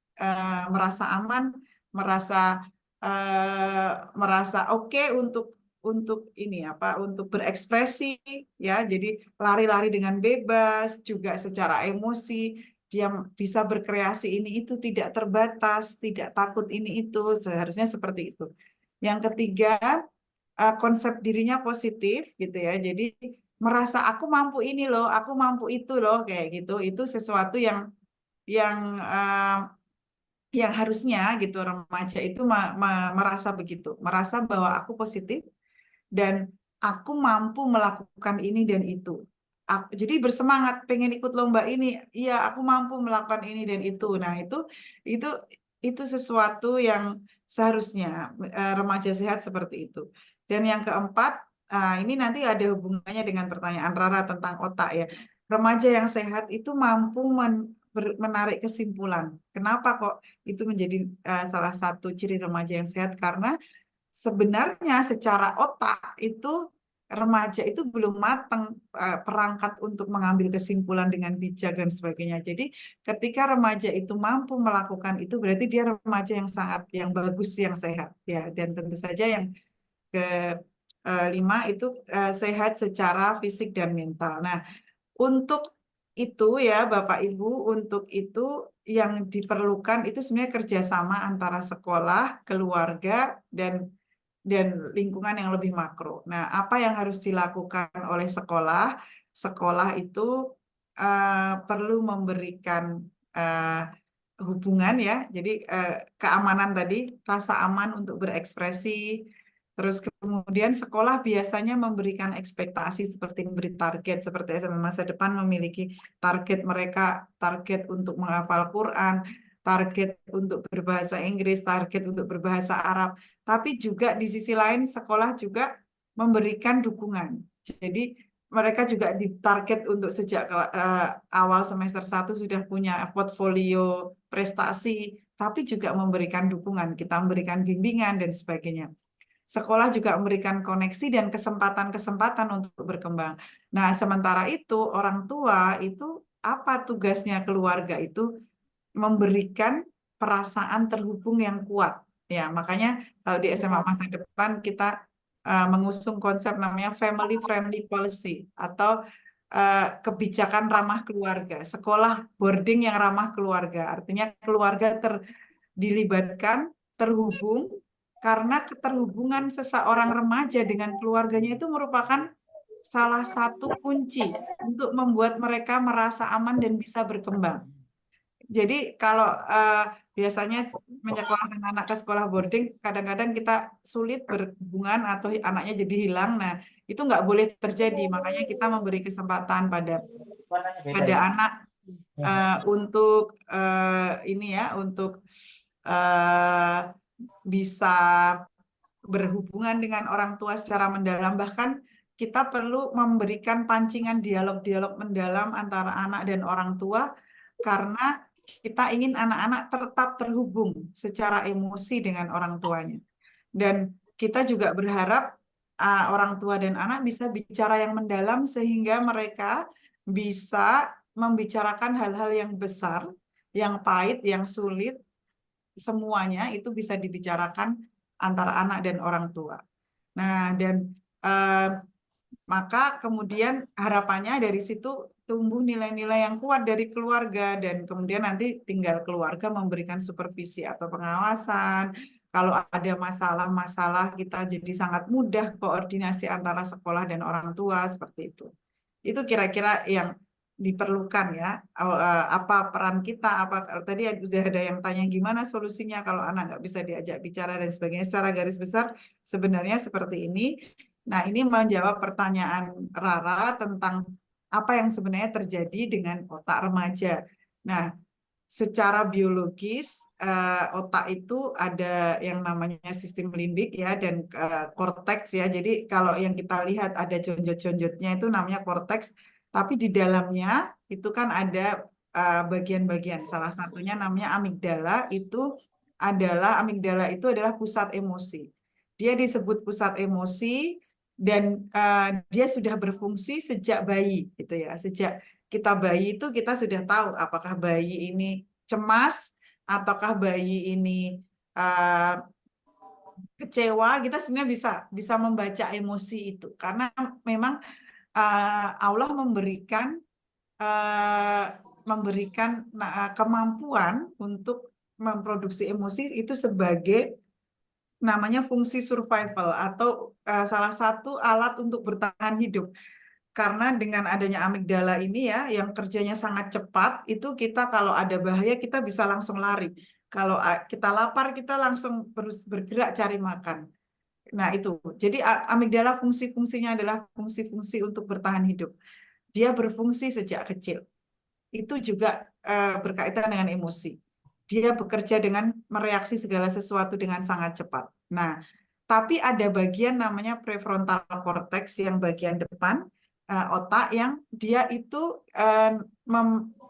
merasa aman, merasa merasa oke untuk ini apa untuk berekspresi ya, jadi lari-lari dengan bebas, juga secara emosi dia bisa berkreasi ini itu, tidak terbatas, tidak takut ini itu, seharusnya seperti itu. Yang ketiga, konsep dirinya positif gitu ya, jadi merasa aku mampu ini loh, aku mampu itu loh kayak gitu, itu sesuatu yang harusnya gitu remaja itu merasa begitu, merasa bahwa aku positif dan aku mampu melakukan ini dan itu. Jadi bersemangat pengen ikut lomba ini, iya aku mampu melakukan ini dan itu. Nah itu itu sesuatu yang seharusnya remaja sehat seperti itu. Dan yang keempat, ini nanti ada hubungannya dengan pertanyaan Rara tentang otak ya. Remaja yang sehat itu mampu menarik kesimpulan. Kenapa kok itu menjadi salah satu ciri remaja yang sehat? Karena sebenarnya secara otak itu remaja itu belum matang perangkat untuk mengambil kesimpulan dengan bijak dan sebagainya. Jadi ketika remaja itu mampu melakukan itu berarti dia remaja yang yang bagus, yang sehat ya. Dan tentu saja yang kelima itu sehat secara fisik dan mental. Nah, untuk itu ya Bapak Ibu, untuk itu yang diperlukan itu sebenarnya kerjasama antara sekolah, keluarga, dan lingkungan yang lebih makro. Nah, apa yang harus dilakukan oleh sekolah? Sekolah itu perlu memberikan hubungan ya, jadi keamanan tadi, rasa aman untuk berekspresi. Terus kemudian sekolah biasanya memberikan ekspektasi seperti memberi target, seperti SMA Masa Depan memiliki target mereka, target untuk menghafal Quran, target untuk berbahasa Inggris, target untuk berbahasa Arab. Tapi juga di sisi lain sekolah juga memberikan dukungan. Jadi mereka juga ditarget untuk sejak awal semester 1 sudah punya portfolio prestasi, tapi juga memberikan dukungan. Kita memberikan bimbingan dan sebagainya. Sekolah juga memberikan koneksi dan kesempatan-kesempatan untuk berkembang. Nah, sementara itu orang tua itu apa tugasnya keluarga itu memberikan perasaan terhubung yang kuat. Ya, makanya kalau di SMA Masa Depan kita mengusung konsep namanya family friendly policy atau kebijakan ramah keluarga, sekolah boarding yang ramah keluarga. Artinya keluarga dilibatkan, terhubung, karena keterhubungan seseorang remaja dengan keluarganya itu merupakan salah satu kunci untuk membuat mereka merasa aman dan bisa berkembang. Jadi kalau biasanya menyekolahkan anak ke sekolah boarding, kadang-kadang kita sulit berhubungan atau anaknya jadi hilang. Nah, itu nggak boleh terjadi. Makanya kita memberi kesempatan pada anak untuk ini ya, untuk bisa berhubungan dengan orang tua secara mendalam. Bahkan kita perlu memberikan pancingan dialog-dialog mendalam antara anak dan orang tua karena kita ingin anak-anak tetap terhubung secara emosi dengan orang tuanya. Dan kita juga berharap orang tua dan anak bisa bicara yang mendalam sehingga mereka bisa membicarakan hal-hal yang besar, yang pahit, yang sulit, semuanya itu bisa dibicarakan antara anak dan orang tua. Nah, dan Maka kemudian harapannya dari situ tumbuh nilai-nilai yang kuat dari keluarga dan kemudian nanti tinggal keluarga memberikan supervisi atau pengawasan. Kalau ada masalah-masalah kita jadi sangat mudah koordinasi antara sekolah dan orang tua seperti itu. Itu kira-kira yang diperlukan ya. Apa peran kita? Apa tadi sudah ada yang tanya gimana solusinya kalau anak nggak bisa diajak bicara dan sebagainya. Secara garis besar sebenarnya seperti ini. Nah, ini menjawab pertanyaan Rara tentang apa yang sebenarnya terjadi dengan otak remaja. Nah, secara biologis otak itu ada yang namanya sistem limbik ya dan korteks ya. Jadi kalau yang kita lihat ada jonjot-jonjotnya itu namanya korteks, tapi di dalamnya itu kan ada bagian-bagian. Salah satunya namanya amigdala itu adalah pusat emosi. Dia disebut pusat emosi dan dia sudah berfungsi sejak bayi gitu ya. Sejak kita bayi itu kita sudah tahu apakah bayi ini cemas ataukah bayi ini kecewa. Kita sebenarnya bisa membaca emosi itu karena memang Allah memberikan kemampuan untuk memproduksi emosi itu sebagai namanya fungsi survival atau salah satu alat untuk bertahan hidup. Karena dengan adanya amigdala ini ya, yang kerjanya sangat cepat, itu kita kalau ada bahaya kita bisa langsung lari. Kalau kita lapar kita langsung bergerak cari makan. Nah itu, jadi amigdala fungsinya adalah fungsi-fungsi untuk bertahan hidup. Dia berfungsi sejak kecil. Itu juga berkaitan dengan emosi. Dia bekerja dengan mereaksi segala sesuatu dengan sangat cepat. Nah, tapi ada bagian namanya prefrontal cortex yang bagian depan otak yang dia itu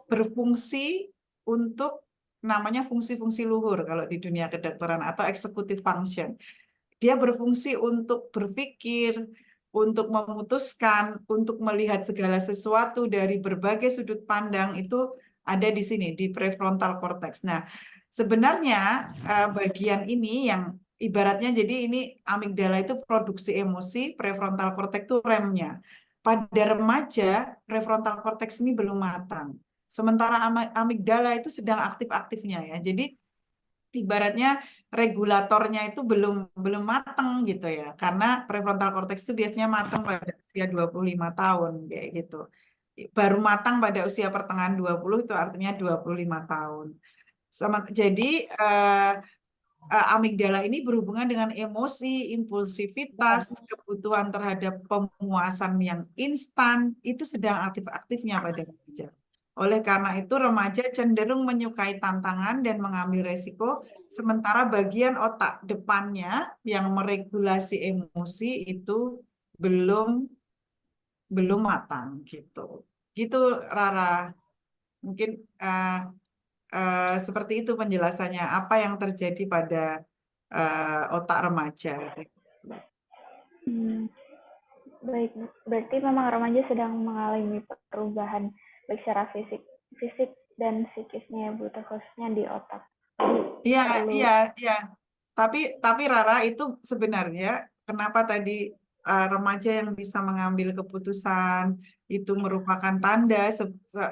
berfungsi untuk namanya fungsi-fungsi luhur kalau di dunia kedokteran atau executive function. Dia berfungsi untuk berpikir, untuk memutuskan, untuk melihat segala sesuatu dari berbagai sudut pandang itu ada di sini, di prefrontal cortex. Nah, sebenarnya bagian ini yang ibaratnya jadi ini amigdala itu produksi emosi, prefrontal cortex itu remnya. Pada remaja, prefrontal cortex ini belum matang. Sementara amigdala itu sedang aktif-aktifnya ya. Jadi ibaratnya regulatornya itu belum matang gitu ya. Karena prefrontal cortex itu biasanya matang pada usia 25 tahun kayak gitu. Baru matang pada usia pertengahan 20 itu artinya 25 tahun. Jadi amigdala ini berhubungan dengan emosi, impulsivitas, kebutuhan terhadap pemuasan yang instan, itu sedang aktif-aktifnya pada remaja. Oleh karena itu remaja cenderung menyukai tantangan dan mengambil resiko, sementara bagian otak depannya yang meregulasi emosi itu belum matang gitu. Gitu Rara. Mungkin seperti itu penjelasannya apa yang terjadi pada otak remaja. Baik, berarti memang remaja sedang mengalami perubahan baik secara fisik dan psikisnya ya Bu, khususnya di otak. Iya. Tapi Rara itu sebenarnya kenapa tadi remaja yang bisa mengambil keputusan itu merupakan tanda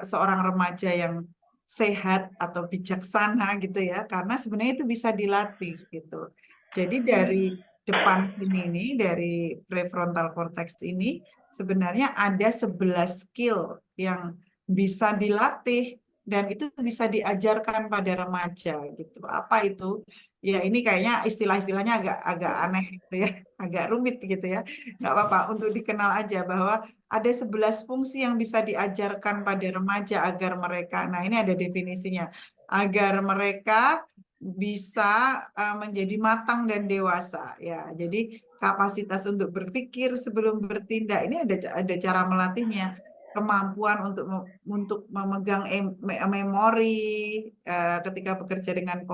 seorang remaja yang sehat atau bijaksana gitu ya, karena sebenarnya itu bisa dilatih gitu. Jadi dari depan ini dari prefrontal cortex ini sebenarnya ada 11 skill yang bisa dilatih dan itu bisa diajarkan pada remaja gitu. Apa itu? Ya ini kayaknya istilah-istilahnya agak aneh gitu ya, agak rumit gitu ya. Nggak apa-apa untuk dikenal aja bahwa ada 11 fungsi yang bisa diajarkan pada remaja agar mereka, nah ini ada definisinya, agar mereka bisa menjadi matang dan dewasa ya. Jadi kapasitas untuk berpikir sebelum bertindak ini ada cara melatihnya. Kemampuan untuk memegang memori ketika bekerja dengan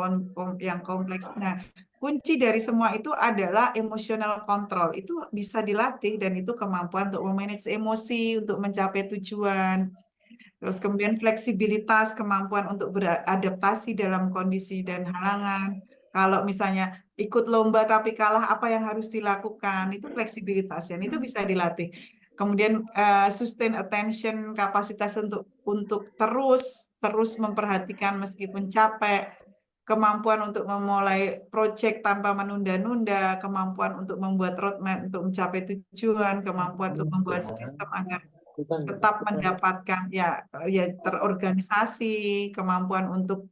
yang kompleks. Nah, kunci dari semua itu adalah emotional control. Itu bisa dilatih dan itu kemampuan untuk memanage emosi, untuk mencapai tujuan. Terus kemudian fleksibilitas, kemampuan untuk beradaptasi dalam kondisi dan halangan. Kalau misalnya ikut lomba tapi kalah, apa yang harus dilakukan? Itu fleksibilitas, dan itu bisa dilatih. kemudian sustain attention, kapasitas untuk terus memperhatikan meskipun capek, kemampuan untuk memulai proyek tanpa menunda-nunda, kemampuan untuk membuat roadmap untuk mencapai tujuan, kemampuan untuk membuat sistem agar tetap mendapatkan ya terorganisasi, kemampuan untuk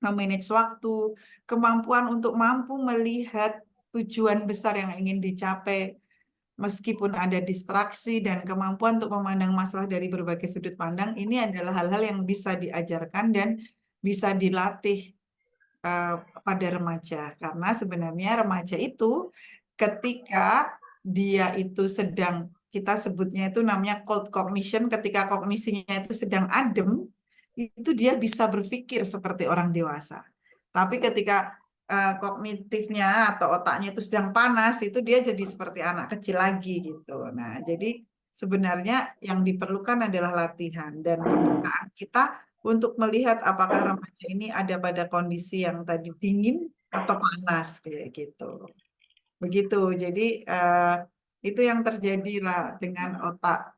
memanage waktu, kemampuan untuk mampu melihat tujuan besar yang ingin dicapai meskipun ada distraksi, dan kemampuan untuk memandang masalah dari berbagai sudut pandang. Ini adalah hal-hal yang bisa diajarkan dan bisa dilatih pada remaja, karena sebenarnya remaja itu ketika dia itu sedang, kita sebutnya itu namanya cold cognition, ketika kognisinya itu sedang adem, itu dia bisa berpikir seperti orang dewasa. Tapi ketika kognitifnya atau otaknya itu sedang panas, itu dia jadi seperti anak kecil lagi gitu. Nah, jadi sebenarnya yang diperlukan adalah latihan dan kepekaan kita untuk melihat apakah remaja ini ada pada kondisi yang tadi dingin atau panas kayak gitu. Begitu. Jadi itu yang terjadi lah dengan otak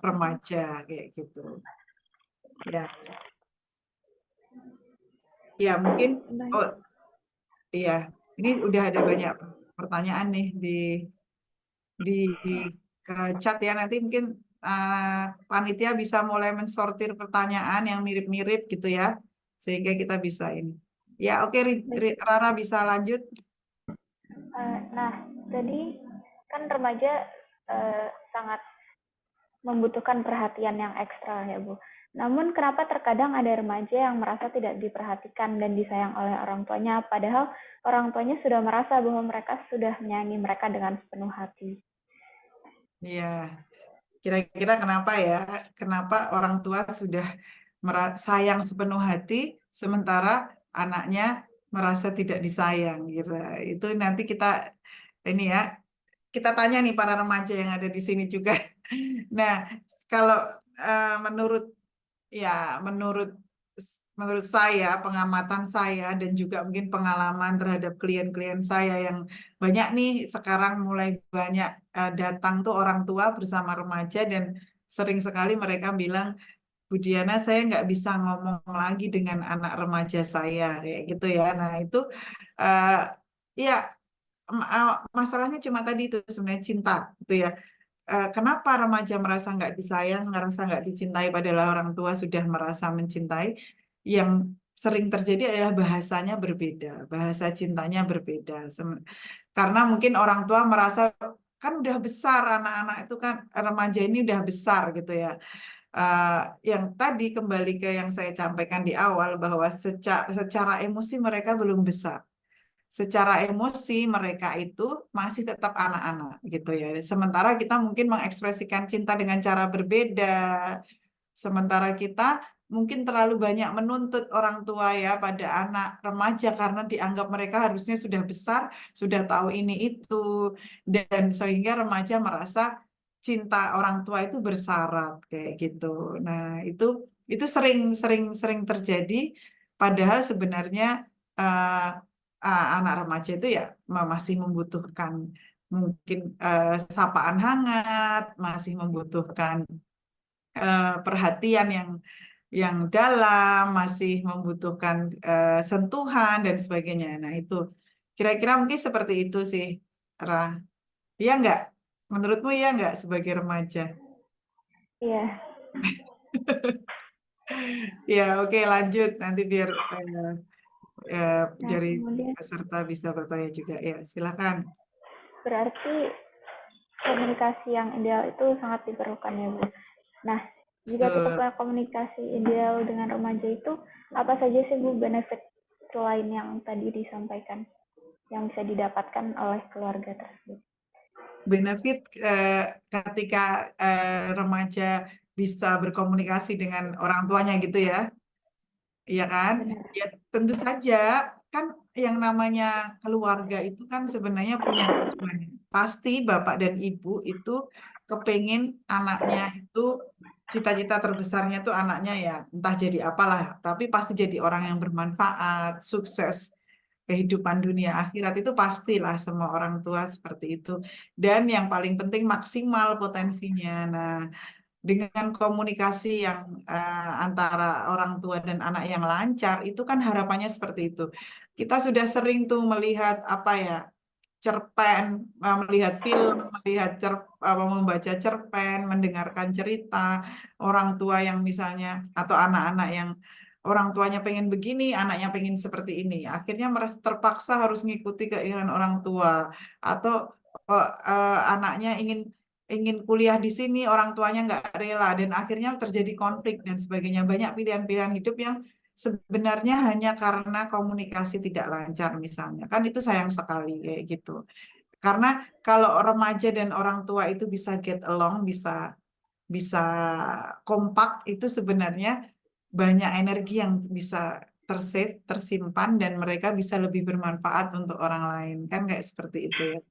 remaja kayak gitu. Ya. Ya, mungkin iya, ini udah ada banyak pertanyaan nih di chat ya. Nanti mungkin panitia bisa mulai mensortir pertanyaan yang mirip-mirip gitu ya, sehingga kita bisa ini. Ya, oke, Rara bisa lanjut. Nah, jadi kan remaja sangat membutuhkan perhatian yang ekstra ya Bu. Namun kenapa terkadang ada remaja yang merasa tidak diperhatikan dan disayang oleh orang tuanya, padahal orang tuanya sudah merasa bahwa mereka sudah menyayangi mereka dengan sepenuh hati. Iya, kira-kira kenapa ya? Kenapa orang tua sudah sayang sepenuh hati, sementara anaknya merasa tidak disayang gitu. Itu nanti kita ini ya, kita tanya nih para remaja yang ada di sini juga. Nah, kalau menurut saya, pengamatan saya dan juga mungkin pengalaman terhadap klien-klien saya yang banyak nih sekarang mulai banyak datang tuh orang tua bersama remaja, dan sering sekali mereka bilang, Bu Diana, saya nggak bisa ngomong lagi dengan anak remaja saya kayak gitu ya. Nah itu ya masalahnya cuma tadi itu sebenarnya cinta gitu ya. Kenapa remaja merasa nggak disayang, merasa nggak dicintai, padahal orang tua sudah merasa mencintai? Yang sering terjadi adalah bahasanya berbeda, bahasa cintanya berbeda. Karena mungkin orang tua merasa kan udah besar, anak-anak itu kan, remaja ini udah besar gitu ya. Yang tadi kembali ke yang saya sampaikan di awal, bahwa secara emosi mereka belum besar. Secara emosi mereka itu masih tetap anak-anak gitu ya. Sementara kita mungkin mengekspresikan cinta dengan cara berbeda. Sementara kita mungkin terlalu banyak menuntut orang tua ya pada anak remaja, karena dianggap mereka harusnya sudah besar, sudah tahu ini itu, dan sehingga remaja merasa cinta orang tua itu bersyarat kayak gitu. Nah, itu sering terjadi, padahal sebenarnya anak remaja itu ya masih membutuhkan mungkin sapaan hangat, masih membutuhkan perhatian yang dalam, masih membutuhkan sentuhan dan sebagainya. Nah itu kira-kira mungkin seperti itu sih, Ra. Iya nggak? Menurutmu iya nggak sebagai remaja? Iya. Ya, oke, lanjut nanti biar dari kemudian peserta bisa bertanya juga. Ya, silakan. berarti komunikasi yang ideal itu sangat diperlukan ya Bu. Nah, jika kita punya komunikasi ideal dengan remaja itu, apa saja sih Bu benefit selain yang tadi disampaikan yang bisa didapatkan oleh keluarga tersebut? Benefit ketika remaja bisa berkomunikasi dengan orang tuanya gitu ya. Iya kan? Ya tentu saja kan yang namanya keluarga itu kan sebenarnya punya tujuan. Pasti bapak dan ibu itu kepengen anaknya itu, cita-cita terbesarnya tuh anaknya ya entah jadi apalah, tapi pasti jadi orang yang bermanfaat, sukses kehidupan dunia akhirat itu pastilah semua orang tua seperti itu. Dan yang paling penting maksimal potensinya. Nah, dengan komunikasi yang antara orang tua dan anak yang lancar, itu kan harapannya seperti itu. Kita sudah sering tuh melihat apa ya, cerpen, melihat film, membaca cerpen, mendengarkan cerita orang tua yang misalnya atau anak-anak yang orang tuanya pengen begini, anaknya pengen seperti ini. Akhirnya merasa terpaksa harus ngikuti keinginan orang tua atau anaknya ingin kuliah di sini, orang tuanya nggak rela dan akhirnya terjadi konflik dan sebagainya. Banyak pilihan-pilihan hidup yang sebenarnya hanya karena komunikasi tidak lancar misalnya. Kan itu sayang sekali kayak gitu. Karena kalau remaja dan orang tua itu bisa get along, bisa bisa kompak, itu sebenarnya banyak energi yang bisa tersave, tersimpan dan mereka bisa lebih bermanfaat untuk orang lain. Kan kayak seperti itu ya.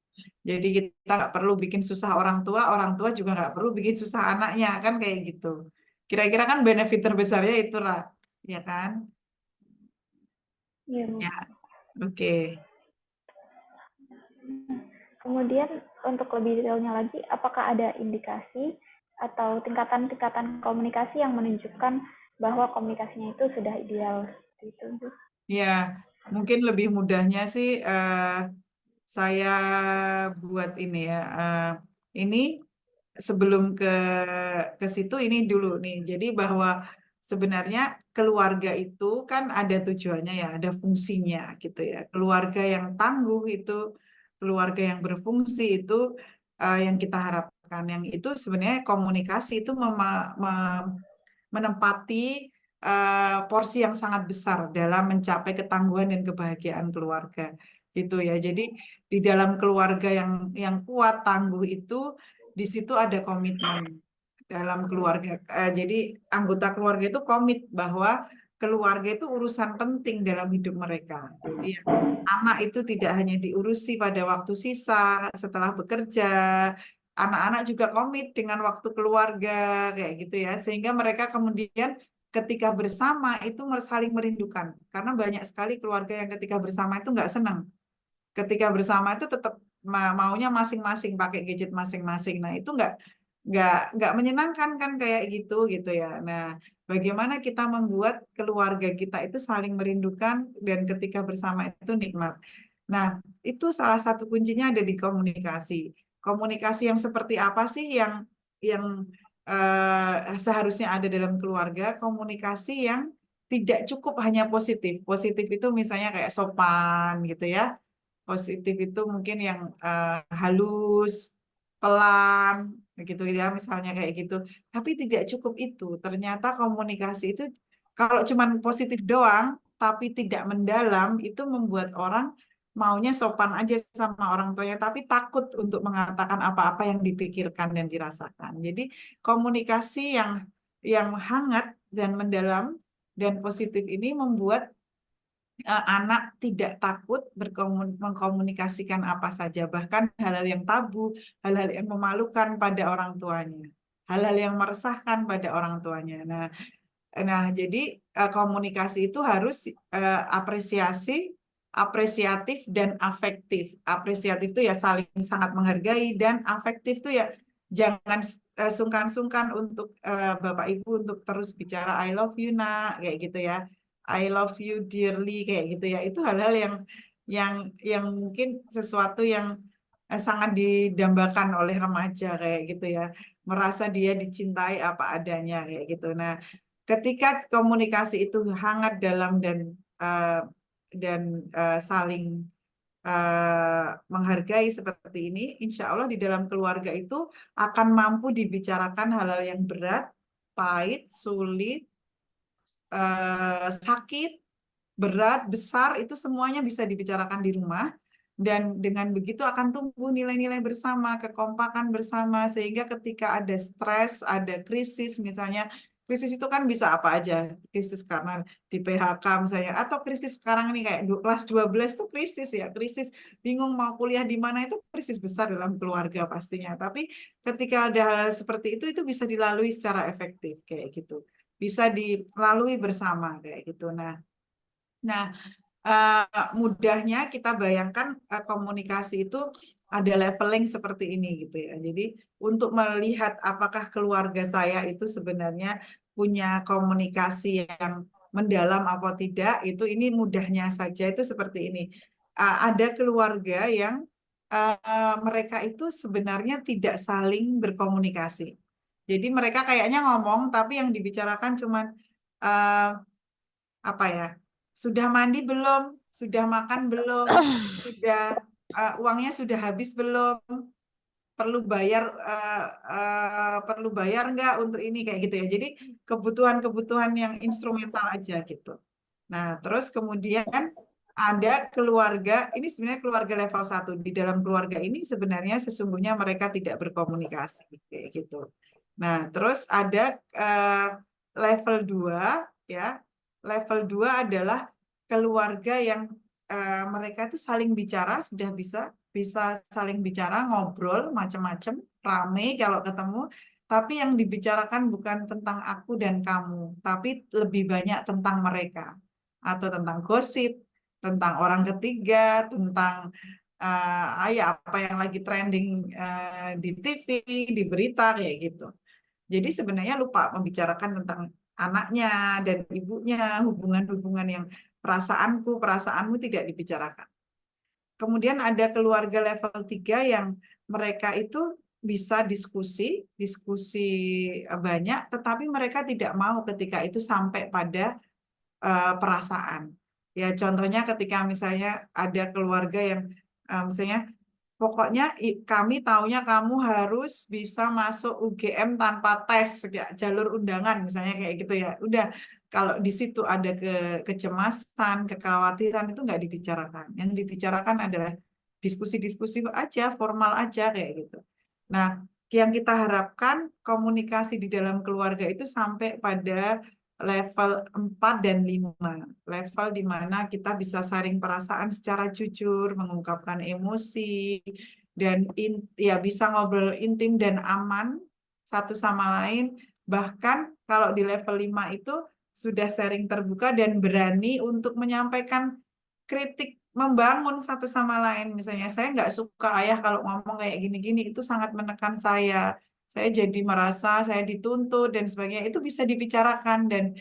Jadi kita nggak perlu bikin susah orang tua juga nggak perlu bikin susah anaknya, kan kayak gitu. Kira-kira kan benefit terbesarnya itu, Ra. Ya kan? Iya, Bu. Ya, oke. Kemudian untuk lebih detailnya lagi, apakah ada indikasi atau tingkatan-tingkatan komunikasi yang menunjukkan bahwa komunikasinya itu sudah ideal? Itu, Bu. Ya, mungkin lebih mudahnya sih saya buat ini ya. Ini sebelum ke situ ini dulu nih. Jadi bahwa sebenarnya keluarga itu kan ada tujuannya ya, ada fungsinya gitu ya. Keluarga yang tangguh itu, keluarga yang berfungsi itu yang kita harapkan. Yang itu sebenarnya komunikasi itu menempati porsi yang sangat besar dalam mencapai ketangguhan dan kebahagiaan keluarga gitu ya. Jadi di dalam keluarga yang kuat tangguh itu di situ ada komitmen dalam keluarga. Jadi anggota keluarga itu komit bahwa keluarga itu urusan penting dalam hidup mereka. Jadi anak itu tidak hanya diurusi pada waktu sisa setelah bekerja, anak-anak juga komit dengan waktu keluarga kayak gitu ya, sehingga mereka kemudian ketika bersama itu saling merindukan. Karena banyak sekali keluarga yang ketika bersama itu nggak senang. Ketika bersama itu tetap maunya masing-masing pakai gadget masing-masing. Nah itu nggak menyenangkan kan kayak gitu ya. Nah bagaimana kita membuat keluarga kita itu saling merindukan dan ketika bersama itu nikmat. Nah itu salah satu kuncinya ada di komunikasi. Komunikasi yang seperti apa sih yang seharusnya ada dalam keluarga? Komunikasi yang tidak cukup hanya positif. Positif itu misalnya kayak sopan gitu ya. Positif itu mungkin yang halus, pelan, gitu ya, misalnya kayak gitu. Tapi tidak cukup itu. Ternyata komunikasi itu kalau cuman positif doang, tapi tidak mendalam, itu membuat orang maunya sopan aja sama orang tuanya, tapi takut untuk mengatakan apa-apa yang dipikirkan dan dirasakan. Jadi komunikasi yang hangat dan mendalam dan positif ini membuat anak tidak takut mengkomunikasikan apa saja, bahkan hal-hal yang tabu, hal-hal yang memalukan pada orang tuanya, hal-hal yang meresahkan pada orang tuanya. Nah, jadi komunikasi itu harus apresiatif dan afektif. Apresiatif itu ya saling sangat menghargai dan afektif itu ya jangan sungkan-sungkan untuk Bapak Ibu untuk terus bicara I love you nak kayak gitu ya. I love you dearly kayak gitu ya. Itu hal-hal yang mungkin sesuatu yang sangat didambakan oleh remaja kayak gitu ya. Merasa dia dicintai apa adanya kayak gitu. Nah, ketika komunikasi itu hangat, dalam dan saling menghargai seperti ini, insya Allah di dalam keluarga itu akan mampu dibicarakan hal-hal yang berat, pahit, sulit, sakit, berat, besar, itu semuanya bisa dibicarakan di rumah. Dan dengan begitu akan tumbuh nilai-nilai bersama, kekompakan bersama, sehingga ketika ada stres, ada krisis, misalnya krisis itu kan bisa apa aja, krisis karena di PHK misalnya, atau krisis sekarang ini kayak kelas 12 itu krisis ya, krisis bingung mau kuliah di mana, itu krisis besar dalam keluarga pastinya. Tapi ketika ada hal seperti itu bisa dilalui secara efektif kayak gitu, bisa dilalui bersama kayak gitu. Nah, Mudahnya kita bayangkan komunikasi itu ada leveling seperti ini gitu ya. Jadi untuk melihat apakah keluarga saya itu sebenarnya punya komunikasi yang mendalam atau tidak, itu ini mudahnya saja itu seperti ini. Ada keluarga yang mereka itu sebenarnya tidak saling berkomunikasi. Jadi mereka kayaknya ngomong, tapi yang dibicarakan cuman apa ya? Sudah mandi belum? Sudah makan belum? Sudah uangnya sudah habis belum? Perlu bayar nggak untuk ini kayak gitu ya. Jadi kebutuhan-kebutuhan yang instrumental aja gitu. Nah, terus kemudian ada keluarga, ini sebenarnya keluarga level 1. Di dalam keluarga ini sebenarnya sesungguhnya mereka tidak berkomunikasi kayak gitu. Nah, terus ada level 2 ya. Level 2 adalah keluarga yang mereka itu saling bicara, sudah bisa saling bicara, ngobrol macam-macam, rame kalau ketemu, tapi yang dibicarakan bukan tentang aku dan kamu, tapi lebih banyak tentang mereka atau tentang gosip, tentang orang ketiga, tentang ya apa yang lagi trending di TV, di berita kayak gitu. Jadi sebenarnya lupa membicarakan tentang anaknya dan ibunya, hubungan-hubungan yang perasaanmu tidak dibicarakan. Kemudian ada keluarga level 3 yang mereka itu bisa diskusi banyak, tetapi mereka tidak mau ketika itu sampai pada perasaan. Ya contohnya ketika misalnya ada keluarga yang misalnya pokoknya kami taunya kamu harus bisa masuk UGM tanpa tes, ya, jalur undangan misalnya kayak gitu ya. Udah kalau di situ ada kecemasan, kekhawatiran itu nggak dibicarakan. Yang dibicarakan adalah diskusi-diskusi aja, formal aja kayak gitu. Nah, yang kita harapkan komunikasi di dalam keluarga itu sampai pada level 4 dan 5. Level di mana kita bisa saring perasaan secara jujur, mengungkapkan emosi, dan ya bisa ngobrol intim dan aman satu sama lain. Bahkan kalau di level 5 itu sudah sharing terbuka dan berani untuk menyampaikan kritik membangun satu sama lain. Misalnya saya nggak suka ayah kalau ngomong kayak gini-gini, itu sangat menekan saya jadi merasa saya dituntut dan sebagainya. Itu bisa dibicarakan dan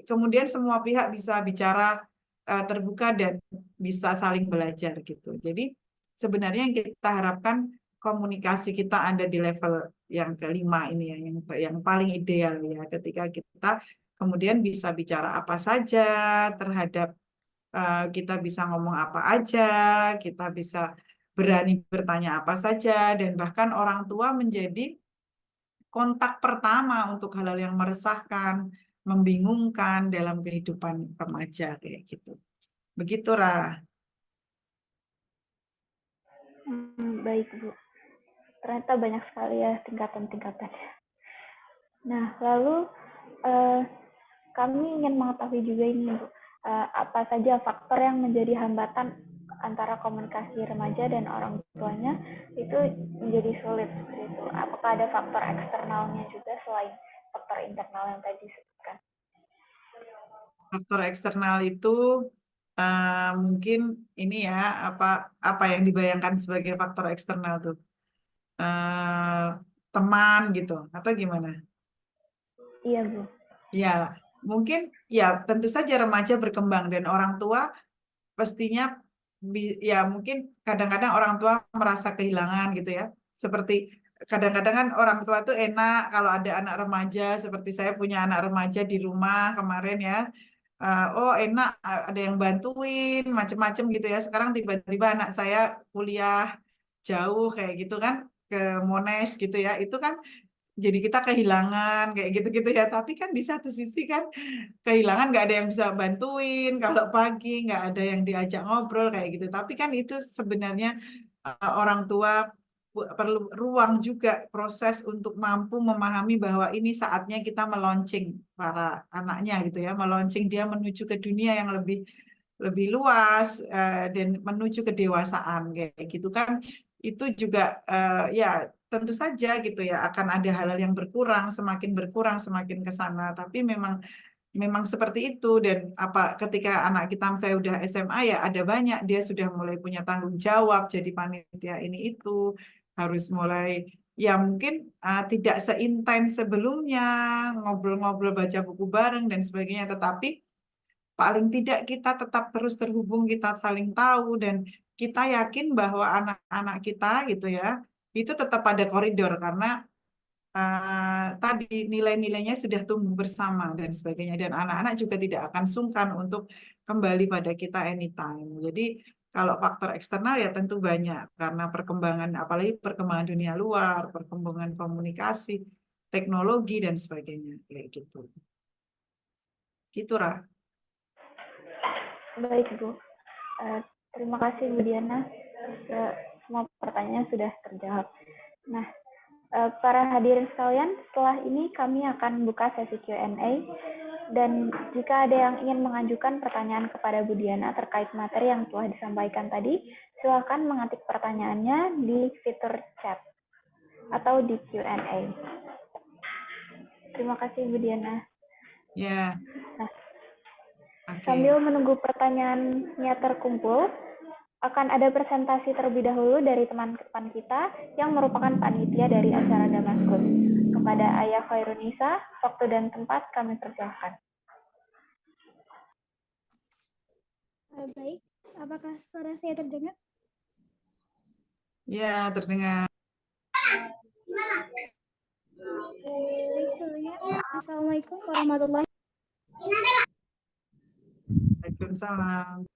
kemudian semua pihak bisa bicara terbuka dan bisa saling belajar gitu. Jadi sebenarnya yang kita harapkan komunikasi kita ada di level yang kelima ini ya, yang paling ideal ya, ketika kita kemudian bisa bicara apa saja terhadap kita bisa ngomong apa aja, kita bisa berani bertanya apa saja, dan bahkan orang tua menjadi kontak pertama untuk hal-hal yang meresahkan, membingungkan dalam kehidupan remaja kayak gitu. Begitu, Ra. Baik, Bu. Ternyata banyak sekali ya tingkatan-tingkatan. Nah, lalu kami ingin mengetahui juga ini, Bu. Apa saja faktor yang menjadi hambatan antara komunikasi remaja dan orang tuanya itu menjadi sulit seperti itu. Apakah ada faktor eksternalnya juga selain faktor internal yang tadi disebutkan? Faktor eksternal itu mungkin ini ya apa yang dibayangkan sebagai faktor eksternal tuh teman gitu atau gimana? Iya, Bu. Ya, mungkin ya tentu saja remaja berkembang dan orang tua pastinya ya mungkin kadang-kadang orang tua merasa kehilangan gitu ya. Seperti kadang-kadang kan orang tua tuh enak kalau ada anak remaja, seperti saya punya anak remaja di rumah kemarin ya. Oh enak ada yang bantuin macem-macem gitu ya. Sekarang tiba-tiba anak saya kuliah jauh kayak gitu kan ke Monash gitu ya. Itu kan jadi kita kehilangan kayak gitu-gitu ya. Tapi kan di satu sisi kan kehilangan nggak ada yang bisa bantuin. Kalau pagi nggak ada yang diajak ngobrol kayak gitu. Tapi kan itu sebenarnya orang tua perlu ruang juga proses untuk mampu memahami bahwa ini saatnya kita meluncing para anaknya gitu ya, meluncing dia menuju ke dunia yang lebih luas dan menuju kedewasaan kayak gitu kan. Itu juga ya tentu saja gitu ya akan ada hal-hal yang berkurang semakin ke sana, tapi memang memang seperti itu. Dan ketika anak kita saya udah SMA ya ada banyak, dia sudah mulai punya tanggung jawab jadi panitia ini itu, harus mulai ya mungkin tidak seintens sebelumnya ngobrol-ngobrol, baca buku bareng dan sebagainya, tetapi paling tidak kita tetap terus terhubung, kita saling tahu, dan kita yakin bahwa anak-anak kita gitu ya itu tetap ada koridor karena tadi nilai-nilainya sudah tumbuh bersama dan sebagainya, dan anak-anak juga tidak akan sungkan untuk kembali pada kita anytime. Jadi kalau faktor eksternal ya tentu banyak karena perkembangan, apalagi perkembangan dunia luar, perkembangan komunikasi, teknologi dan sebagainya kayak gitu. Gitu, Ra. Baik, Bu. Terima kasih, Bu Diana. Semua pertanyaan sudah terjawab. Nah, para hadirin sekalian, setelah ini kami akan buka sesi Q&A. Dan jika ada yang ingin mengajukan pertanyaan kepada Bu Diana terkait materi yang telah disampaikan tadi, silakan mengetik pertanyaannya di fitur chat atau di Q&A. Terima kasih, Bu Diana. Ya. Nah, sambil menunggu pertanyaannya terkumpul, akan ada presentasi terlebih dahulu dari teman-teman kita yang merupakan panitia dari acara Damaskus. Kepada Ayah Khairunisa, waktu dan tempat kami persilahkan. Baik, apakah suara saya terdengar? Ya, terdengar. Baik, sebelumnya, Assalamualaikum warahmatullahi wabarakatuh. Waalaikumsalam.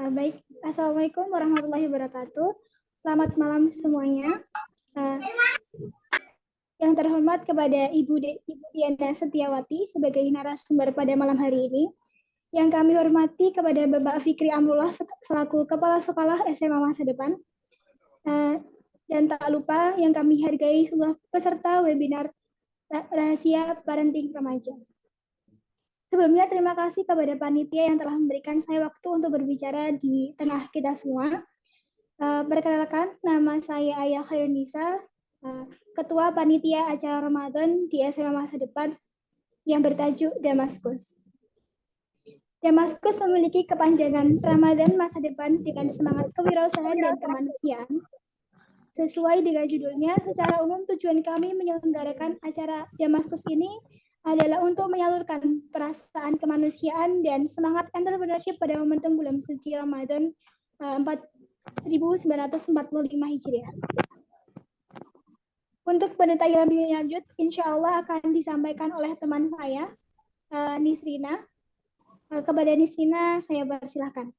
Baik, Assalamualaikum warahmatullahi wabarakatuh. Selamat malam semuanya. Yang terhormat kepada Ibu Diana Setiawati sebagai narasumber pada malam hari ini. Yang kami hormati kepada Bapak Fikri Amrullah selaku Kepala Sekolah SMA Masa Depan. Dan tak lupa yang kami hargai seluruh peserta webinar Rahasia Parenting Remaja. Sebelumnya terima kasih kepada panitia yang telah memberikan saya waktu untuk berbicara di tengah kita semua. Perkenalkan, nama saya Ayah Khairunisa, Ketua Panitia Acara Ramadan di SMA Masa Depan yang bertajuk Damaskus. Damaskus memiliki kepanjangan Ramadan Masa Depan dengan semangat kewirausahaan dan kemanusiaan. Sesuai dengan judulnya, secara umum tujuan kami menyelenggarakan acara Damaskus ini adalah untuk menyalurkan perasaan kemanusiaan dan semangat entrepreneurship pada momentum bulan suci Ramadan 1945 Hijriah. Untuk pendetail lebih lanjut, insya Allah akan disampaikan oleh teman saya, Nisrina. Kepada Nisrina, saya persilahkan.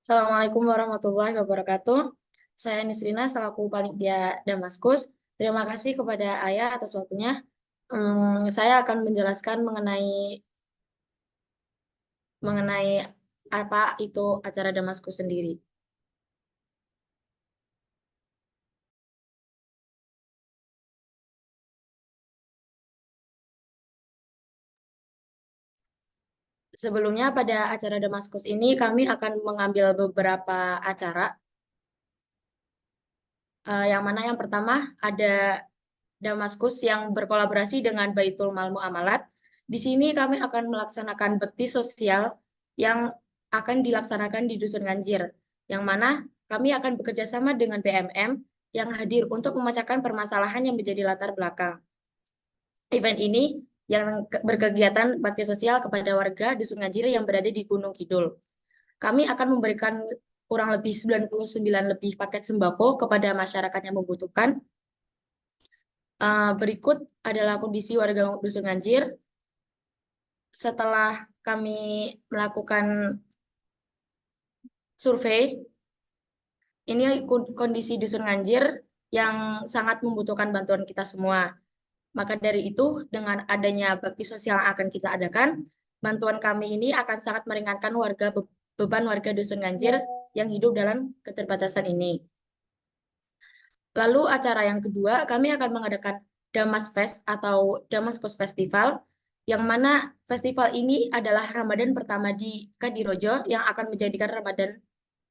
Assalamualaikum warahmatullahi wabarakatuh. Saya Nisrina selaku panitia Damaskus. Terima kasih kepada Ayah atas waktunya. Saya akan menjelaskan mengenai apa itu acara Damaskus sendiri. Sebelumnya pada acara Damaskus ini kami akan mengambil beberapa acara. Yang mana yang pertama ada Damaskus yang berkolaborasi dengan Baitul Mal Muamalat. Di sini kami akan melaksanakan bakti sosial yang akan dilaksanakan di Dusun Nganjir, yang mana kami akan bekerja sama dengan BMM yang hadir untuk memecahkan permasalahan yang menjadi latar belakang event ini, yang berkegiatan bakti sosial kepada warga Dusun Nganjir yang berada di Gunung Kidul. Kami akan memberikan kurang lebih 99 lebih paket sembako kepada masyarakat yang membutuhkan. Berikut adalah kondisi warga Dusun Nganjir setelah kami melakukan survei. Ini kondisi Dusun Nganjir yang sangat membutuhkan bantuan kita semua. Maka dari itu, dengan adanya bakti sosial yang akan kita adakan, bantuan kami ini akan sangat meringankan warga beban warga Dusun Ganjir yang hidup dalam keterbatasan ini. Lalu acara yang kedua, kami akan mengadakan Damas Fest atau Damaskus Festival, yang mana festival ini adalah Ramadan pertama di Kadirojo yang akan menjadikan Ramadan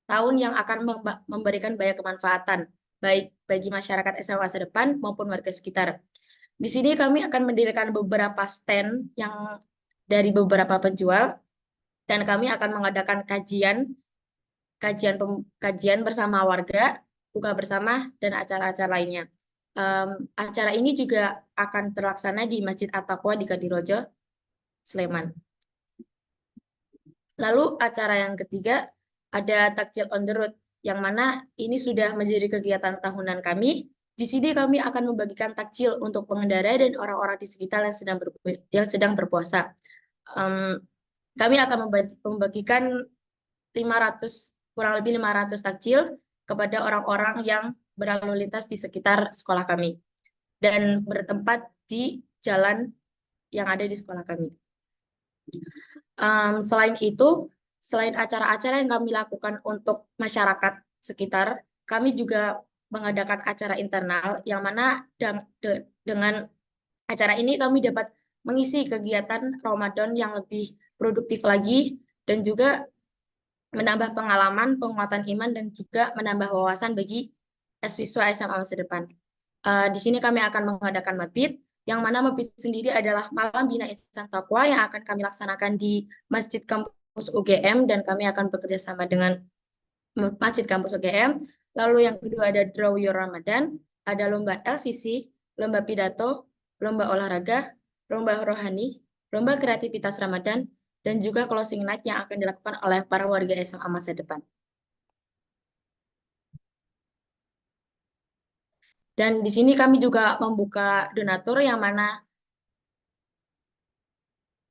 tahun yang akan memberikan banyak kemanfaatan, baik bagi masyarakat SMA masa depan maupun warga sekitar. Di sini kami akan mendirikan beberapa stand yang dari beberapa penjual, dan kami akan mengadakan kajian bersama warga, buka bersama, dan acara-acara lainnya. Acara ini juga akan terlaksana di Masjid At-Taqwa di Kadirojo, Sleman. Lalu acara yang ketiga ada Takjil on the Road, yang mana ini sudah menjadi kegiatan tahunan kami. Di sini kami akan membagikan takjil untuk pengendara dan orang-orang di sekitar yang sedang berpuasa. Kami akan membagikan kurang lebih 500 takjil kepada orang-orang yang berlalu lintas di sekitar sekolah kami dan bertempat di jalan yang ada di sekolah kami. Selain itu, selain acara-acara yang kami lakukan untuk masyarakat sekitar, kami juga mengadakan acara internal yang mana dengan acara ini kami dapat mengisi kegiatan Ramadan yang lebih produktif lagi dan juga menambah pengalaman, penguatan iman, dan juga menambah wawasan bagi siswa SMA masa depan. Di sini kami akan mengadakan mabit, yang mana mabit sendiri adalah malam bina insan taqwa yang akan kami laksanakan di Masjid Kampus UGM, dan kami akan bekerja sama dengan Masjid Kampus UGM. Lalu yang kedua ada Draw Your Ramadan, ada lomba LCC, lomba pidato, lomba olahraga, lomba rohani, lomba kreativitas Ramadan, dan juga closing night yang akan dilakukan oleh para warga SMA masa depan. Dan di sini kami juga membuka donatur, yang mana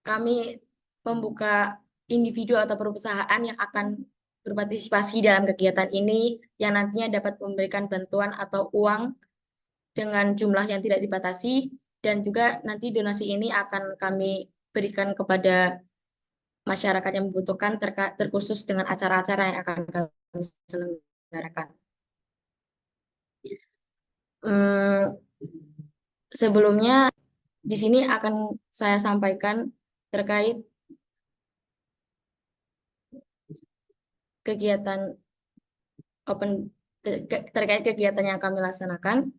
kami membuka individu atau perusahaan yang akan berpartisipasi dalam kegiatan ini, yang nantinya dapat memberikan bantuan atau uang dengan jumlah yang tidak dibatasi, dan juga nanti donasi ini akan kami berikan kepada masyarakat yang membutuhkan terkhusus dengan acara-acara yang akan kami selenggarakan. Sebelumnya di sini akan saya sampaikan terkait kegiatan yang kami laksanakan.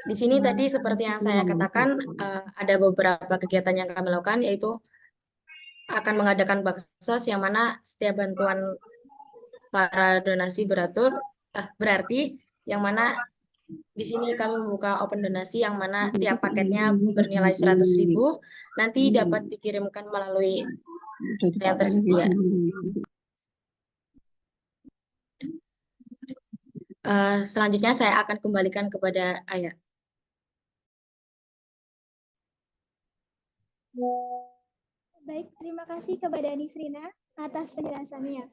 Di sini tadi seperti yang saya katakan, ada beberapa kegiatan yang kami lakukan, yaitu akan mengadakan baksos, yang mana setiap bantuan para donasi berarti, yang mana di sini kami membuka open donasi, yang mana tiap paketnya bernilai 100.000, nanti dapat dikirimkan melalui yang tersedia. Selanjutnya saya akan kembalikan kepada Ayah. Baik, terima kasih kepada Nisrina atas penjelasannya.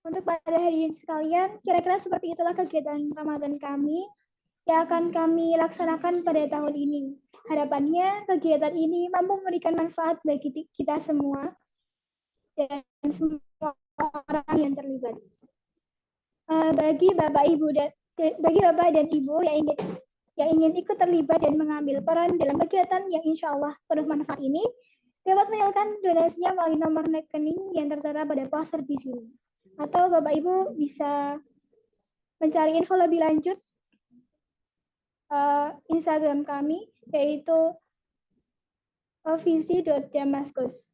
Untuk pada hadirin sekalian, kira-kira seperti itulah kegiatan Ramadan kami yang akan kami laksanakan pada tahun ini. Harapannya kegiatan ini mampu memberikan manfaat bagi kita semua dan semua orang yang terlibat. Bagi Bapak dan Ibu yang ingin ikut terlibat dan mengambil peran dalam kegiatan yang insya Allah penuh manfaat ini, dapat menyalurkan donasinya melalui nomor rekening yang tertera pada poster di sini. Atau Bapak Ibu bisa mencari info lebih lanjut Instagram kami, yaitu visi.damaskus.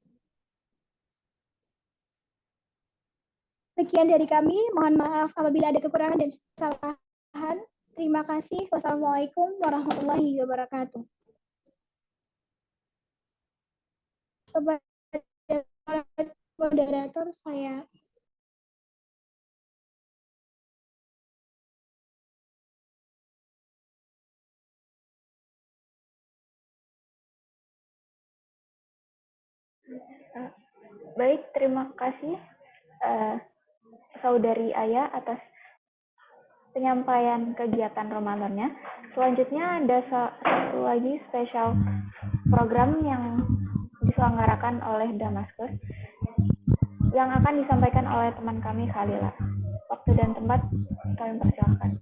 Sekian dari kami, mohon maaf apabila ada kekurangan dan kesalahan. Terima kasih. Wassalamualaikum warahmatullahi wabarakatuh. Kepada moderator, saya Baik, terima kasih Saudari Aya atas penyampaian kegiatan Ramadannya. Selanjutnya ada satu lagi spesial program yang diselenggarakan oleh Damaskus yang akan disampaikan oleh teman kami Khalila. Waktu dan tempat kami persilahkan.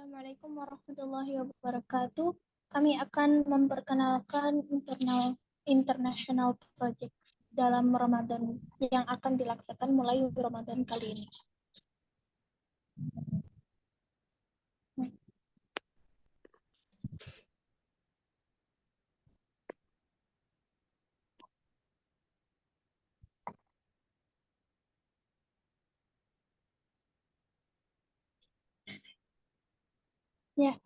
Assalamualaikum warahmatullahi wabarakatuh. Kami akan memperkenalkan international project dalam Ramadan yang akan dilaksanakan mulai Ramadan kali ini. Ya,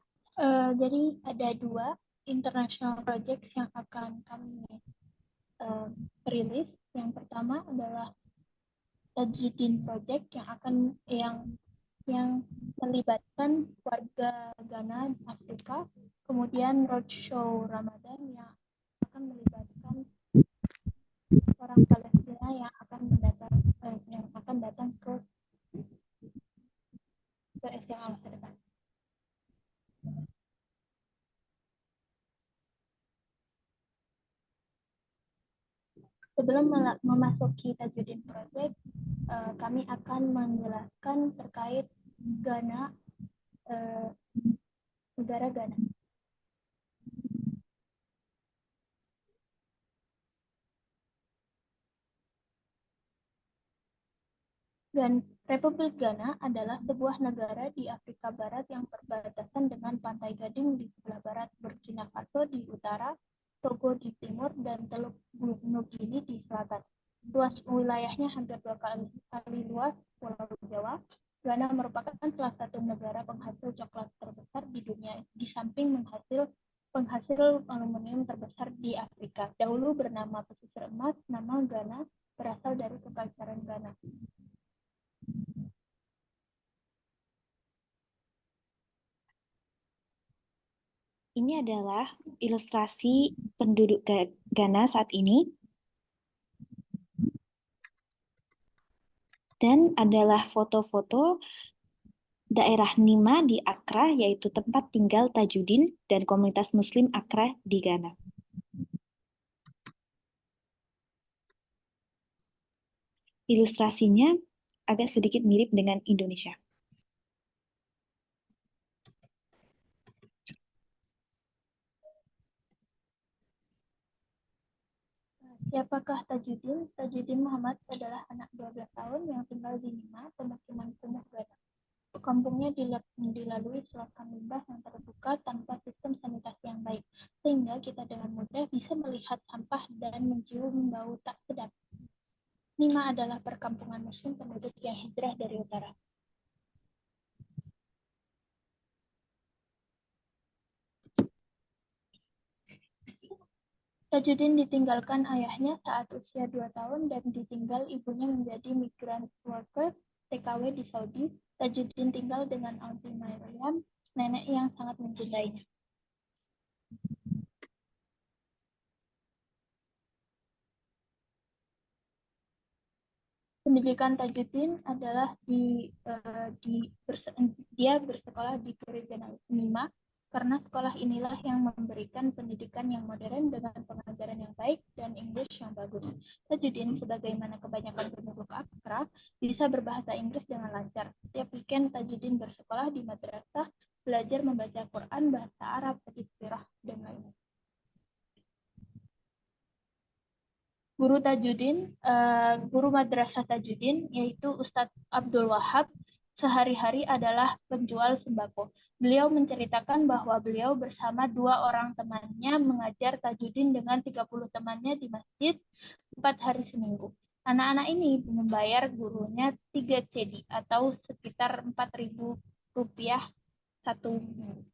jadi ada dua international project yang akan kami rilis. Yang pertama adalah Tajuddin Project yang melibatkan warga Ghana, Afrika, kemudian Roadshow Ramadan yang akan melibatkan orang Palestina yang akan datang ke SMA masa depan. Sebelum memasuki Tajuddin Project, kami akan menjelaskan terkait Ghana, negara Ghana. Republik Ghana adalah sebuah negara di Afrika Barat yang berbatasan dengan Pantai Gading di sebelah barat, Burkina Faso di utara, Togo di timur, dan Teluk Nugini di selatan. Luas wilayahnya hampir 2 kali luas Pulau Jawa. Ghana merupakan salah satu negara penghasil coklat terbesar di dunia, di samping penghasil aluminium terbesar di Afrika. Dahulu bernama pesisir emas, nama Ghana berasal dari kekaisaran Ghana. Ini adalah ilustrasi penduduk Ghana saat ini. Dan adalah foto-foto daerah Nima di Accra, yaitu tempat tinggal Tajuddin dan komunitas Muslim Accra di Ghana. Ilustrasinya agak sedikit mirip dengan Indonesia. Siapakah Tajuddin? Tajuddin Muhammad adalah anak 12 tahun yang tinggal di Nima, pemukiman kumuh Ghana. Kampungnya dilalui selokan limbah yang terbuka tanpa sistem sanitasi yang baik, sehingga kita dengan mudah bisa melihat sampah dan mencium bau tak sedap. Nima adalah perkampungan Muslim penduduk yang hijrah dari utara. Tajuddin ditinggalkan ayahnya saat usia 2 tahun dan ditinggal ibunya menjadi migrant worker TKW di Saudi. Tajudin tinggal dengan Aunty Maryam, nenek yang sangat mencintainya. Pendidikan Tajudin adalah dia bersekolah di Regional 5 karena sekolah inilah yang memberikan pendidikan yang modern dengan pengajaran yang baik dan Inggris yang bagus. Tajudin, sebagaimana kebanyakan penduduk Accra, bisa berbahasa Inggris dengan lancar. Setiap weekend Tajudin bersekolah di madrasah, belajar membaca Quran, bahasa Arab, hadits sirah, dan lainnya. Guru Tajudin, guru madrasah Tajudin, yaitu Ustadz Abdul Wahab, sehari-hari adalah penjual sembako. Beliau menceritakan bahwa beliau bersama 2 orang temannya mengajar Tajudin dengan 30 temannya di masjid 4 hari seminggu. Anak-anak ini membayar gurunya 3 cedi atau sekitar Rp4.000 satu minggu.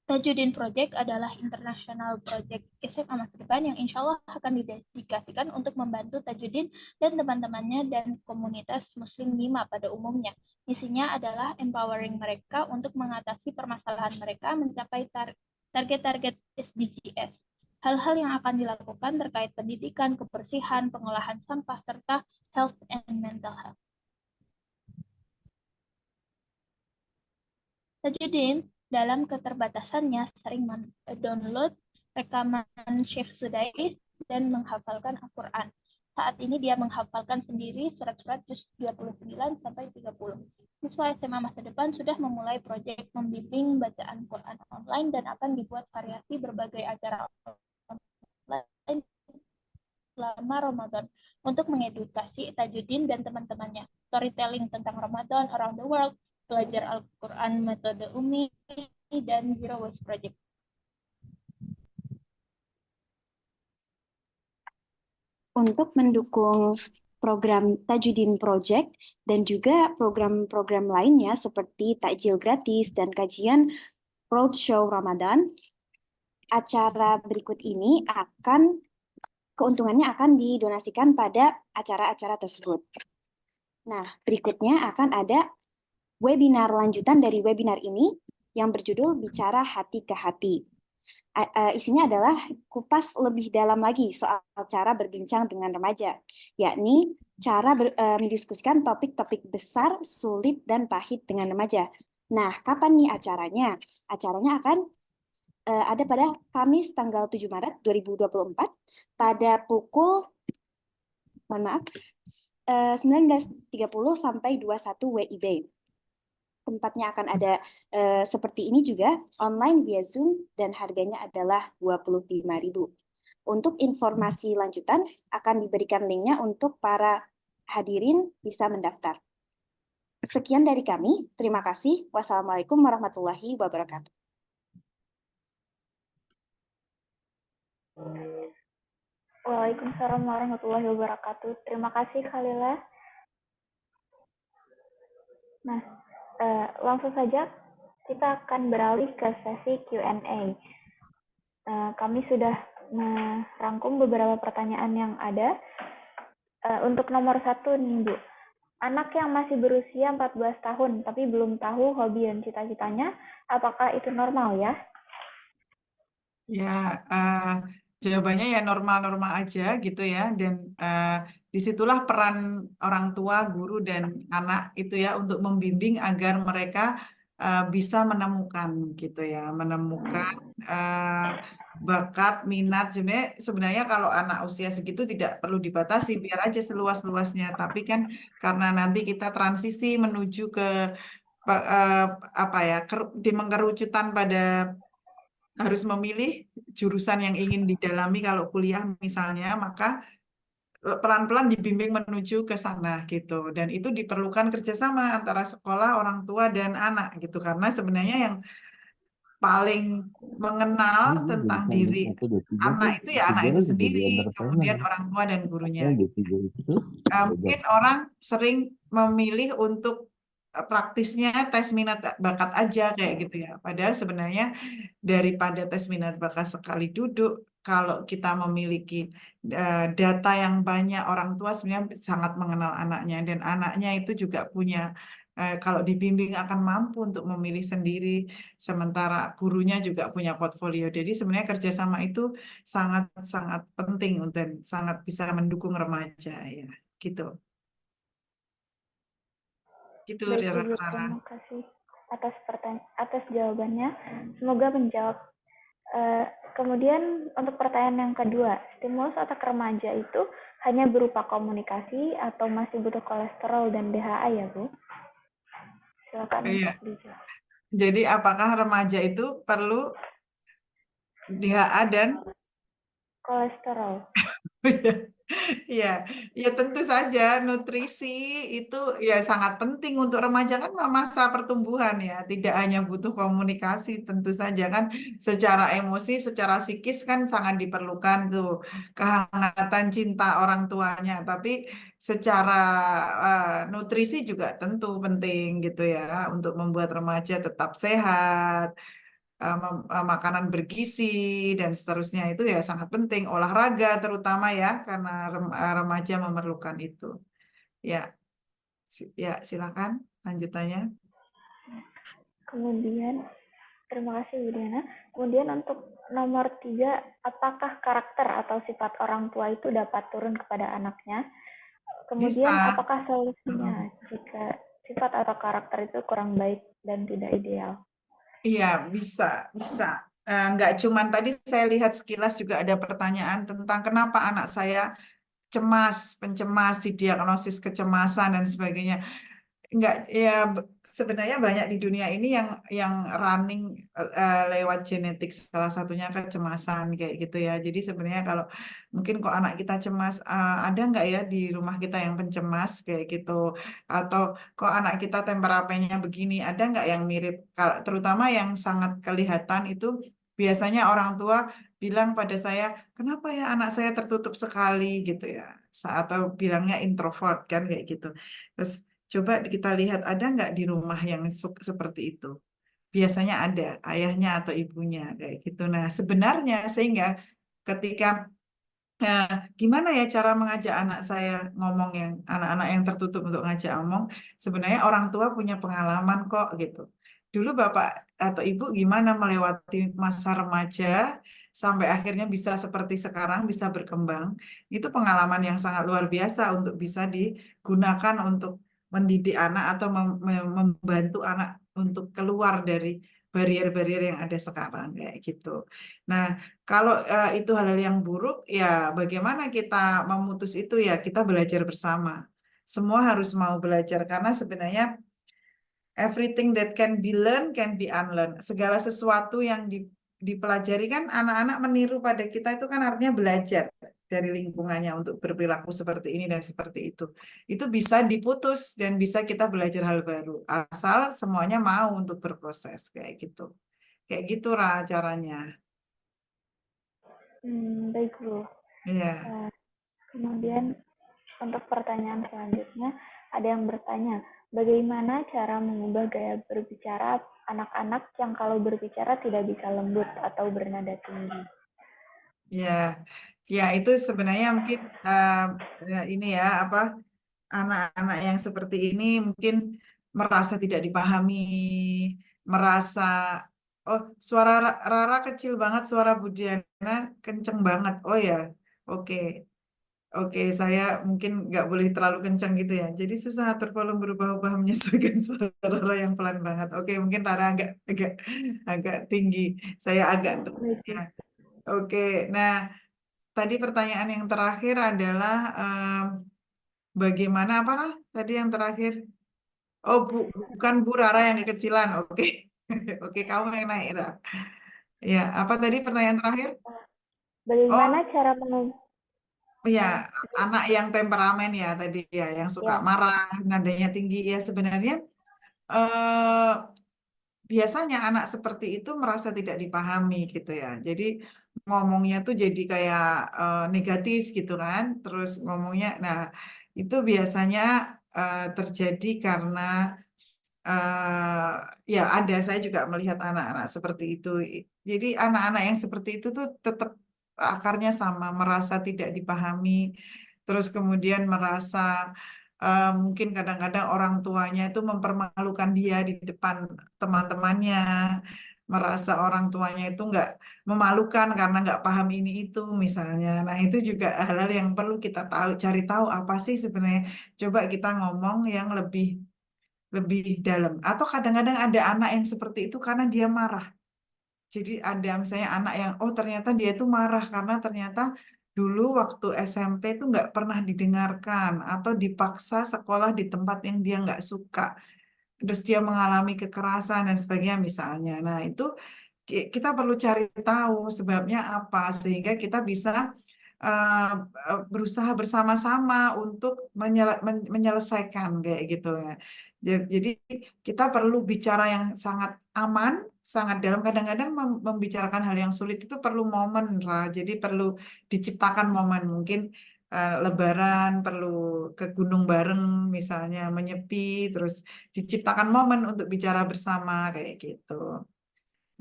Tajudin Project adalah international project SMA Masa Depan yang insya Allah akan didedikasikan untuk membantu Tajudin dan teman-temannya dan komunitas Muslim 5 pada umumnya. Misinya adalah empowering mereka untuk mengatasi permasalahan mereka mencapai target-target SDGs. Hal-hal yang akan dilakukan terkait pendidikan, kebersihan, pengolahan sampah, serta health and mental health. Tajudin dalam keterbatasannya sering mendownload rekaman Syekh Sudais dan menghafalkan Al-Quran. Saat ini dia menghafalkan sendiri surat-surat juz 29 sampai 30. Siswa SMA Masa Depan sudah memulai proyek membimbing bacaan Quran online dan akan dibuat variasi berbagai acara online selama Ramadan untuk mengedukasi Tajudin dan teman-temannya. Storytelling tentang Ramadan around the world, belajar Al-Quran metode Umi, dan Zero Waste Project. Untuk mendukung program Tajudin Project dan juga program-program lainnya seperti takjil gratis dan kajian roadshow Ramadan, acara berikut ini keuntungannya akan didonasikan pada acara-acara tersebut. Nah, berikutnya akan ada webinar lanjutan dari webinar ini yang berjudul Bicara Hati ke Hati. Isinya adalah kupas lebih dalam lagi soal cara berbincang dengan remaja, yakni cara mendiskusikan topik-topik besar, sulit, dan pahit dengan remaja. Nah, kapan nih acaranya? Acaranya akan ada pada Kamis tanggal 7 Maret 2024 pada pukul 19.30 sampai 21 WIB. Tempatnya akan ada seperti ini juga, online via Zoom, dan harganya adalah Rp25.000. Untuk informasi lanjutan, akan diberikan linknya untuk para hadirin bisa mendaftar. Sekian dari kami, terima kasih. Wassalamualaikum warahmatullahi wabarakatuh. Waalaikumsalam warahmatullahi wabarakatuh. Terima kasih, Khalila. Nah, langsung saja kita akan beralih ke sesi Q&A. Kami sudah merangkum beberapa pertanyaan yang ada. Untuk nomor 1 nih, Bu. Anak yang masih berusia 14 tahun tapi belum tahu hobi dan cita-citanya, apakah itu normal ya? Ya, jawabannya ya normal-normal aja gitu ya. Dan disitulah peran orang tua, guru, dan anak itu ya untuk membimbing agar mereka bisa menemukan gitu ya, menemukan bakat, minat. Sebenarnya kalau anak usia segitu tidak perlu dibatasi, biar aja seluas-luasnya. Tapi kan karena nanti kita transisi menuju ke kerucutan pada harus memilih jurusan yang ingin didalami kalau kuliah misalnya, maka pelan-pelan dibimbing menuju ke sana gitu. Dan itu diperlukan kerjasama antara sekolah, orang tua, dan anak gitu. Karena sebenarnya yang paling mengenal tentang diri anak itu ya anak itu sendiri, kemudian orang tua dan gurunya. Mungkin orang sering memilih untuk praktisnya tes minat bakat aja kayak gitu ya. Padahal sebenarnya daripada tes minat bakat sekali duduk, kalau kita memiliki data yang banyak, orang tua sebenarnya sangat mengenal anaknya dan anaknya itu juga punya kalau dibimbing akan mampu untuk memilih sendiri, sementara gurunya juga punya portfolio. Jadi sebenarnya kerjasama itu sangat-sangat penting dan sangat bisa mendukung remaja ya, gitu. Gitu, Baik, Ibu, Rara. terima kasih atas jawabannya. Semoga menjawab. Kemudian untuk pertanyaan yang kedua, stimulus otak remaja itu hanya berupa komunikasi atau masih butuh kolesterol dan DHA ya, Bu? Silakan Iya. untuk dijawab. Jadi apakah remaja itu perlu DHA dan Kolesterol. ya, ya tentu saja nutrisi itu ya sangat penting untuk remaja kan masa pertumbuhan ya, tidak hanya butuh komunikasi tentu saja kan secara emosi, secara psikis kan sangat diperlukan tuh kehangatan cinta orang tuanya, tapi secara nutrisi juga tentu penting gitu ya untuk membuat remaja tetap sehat, makanan bergizi dan seterusnya itu ya sangat penting. Olahraga terutama ya karena remaja memerlukan itu. Ya, ya silakan lanjutannya. Kemudian, terima kasih Bu Diana. Kemudian untuk nomor 3, apakah karakter atau sifat orang tua itu dapat turun kepada anaknya? Kemudian, Bisa. apakah solusinya jika sifat atau karakter itu kurang baik dan tidak ideal? Iya, bisa. Nggak cuman tadi saya lihat sekilas juga ada pertanyaan tentang kenapa anak saya cemas, pencemas, didiagnosis kecemasan dan sebagainya. Enggak, ya sebenarnya banyak di dunia ini yang running lewat genetik, salah satunya kecemasan kayak gitu ya. Jadi sebenarnya kalau mungkin kok anak kita cemas, ada nggak ya di rumah kita yang pencemas kayak gitu? Atau kok anak kita temperamennya begini, ada nggak yang mirip? Terutama yang sangat kelihatan itu biasanya orang tua bilang pada saya, kenapa ya anak saya tertutup sekali gitu ya? Atau bilangnya introvert kan kayak gitu. Terus coba kita lihat ada nggak di rumah yang seperti itu. Biasanya ada ayahnya atau ibunya kayak gitu. Nah sebenarnya sehingga ketika gimana ya cara mengajak anak saya ngomong yang anak-anak yang tertutup untuk ngajak ngomong, sebenarnya orang tua punya pengalaman kok gitu. Dulu bapak atau ibu gimana melewati masa remaja sampai akhirnya bisa seperti sekarang bisa berkembang. Itu pengalaman yang sangat luar biasa untuk bisa digunakan untuk mendidik anak atau membantu anak untuk keluar dari barrier-barrier yang ada sekarang kayak gitu. Nah, kalau itu hal-hal yang buruk, ya bagaimana kita memutus itu ya kita belajar bersama. Semua harus mau belajar karena sebenarnya everything that can be learned can be unlearned. Segala sesuatu yang dipelajari kan anak-anak meniru pada kita itu kan artinya belajar dari lingkungannya untuk berperilaku seperti ini dan seperti itu. Itu bisa diputus dan bisa kita belajar hal baru. Asal semuanya mau untuk berproses kayak gitu. Kayak gitu caranya. Baik, Bu. Iya. Kemudian untuk pertanyaan selanjutnya, ada yang bertanya, bagaimana cara mengubah gaya berbicara anak-anak yang kalau berbicara tidak bisa lembut atau bernada tinggi? Ya itu sebenarnya mungkin ini ya apa anak-anak yang seperti ini mungkin merasa tidak dipahami, merasa oh suara Rara kecil banget, suara Budiana kenceng banget. Oh ya, oke. Oke, saya mungkin nggak boleh terlalu kencang gitu ya. Jadi susah atur volume berubah-ubah menyesuaikan suara Rara yang pelan banget. Oke, mungkin Rara agak tinggi. Saya agak ya. Oke, nah tadi pertanyaan yang terakhir adalah bagaimana apa lah tadi yang terakhir? Oh, bukan Bu Rara yang kekecilan. Oke, oke kamu yang naik Rara. Ya, apa tadi pertanyaan terakhir? Bagaimana cara mengubah? Ya, anak yang temperamen ya tadi ya, yang suka marah, nadanya tinggi ya sebenarnya biasanya anak seperti itu merasa tidak dipahami gitu ya. Jadi ngomongnya tuh jadi kayak negatif gitu kan. Terus ngomongnya, nah itu biasanya terjadi karena ya ada, saya juga melihat anak-anak seperti itu. Jadi anak-anak yang seperti itu tuh tetap akarnya sama, merasa tidak dipahami, terus kemudian merasa mungkin kadang-kadang orang tuanya itu mempermalukan dia di depan teman-temannya, merasa orang tuanya itu nggak memalukan karena nggak paham ini itu misalnya. Nah itu juga hal-hal yang perlu kita tahu, cari tahu apa sih sebenarnya. Coba kita ngomong yang lebih dalam. Atau kadang-kadang ada anak yang seperti itu karena dia marah. Jadi ada misalnya anak yang, oh ternyata dia itu marah karena ternyata dulu waktu SMP itu nggak pernah didengarkan atau dipaksa sekolah di tempat yang dia nggak suka. Terus dia mengalami kekerasan dan sebagainya misalnya. Nah itu kita perlu cari tahu sebabnya apa sehingga kita bisa eh, berusaha bersama-sama untuk menyelesaikan kayak gitu ya. Jadi kita perlu bicara yang sangat aman, sangat dalam. Kadang-kadang membicarakan hal yang sulit itu perlu momen, Ra. Jadi perlu diciptakan momen. Mungkin Lebaran perlu ke gunung bareng, misalnya menyepi, terus diciptakan momen untuk bicara bersama kayak gitu.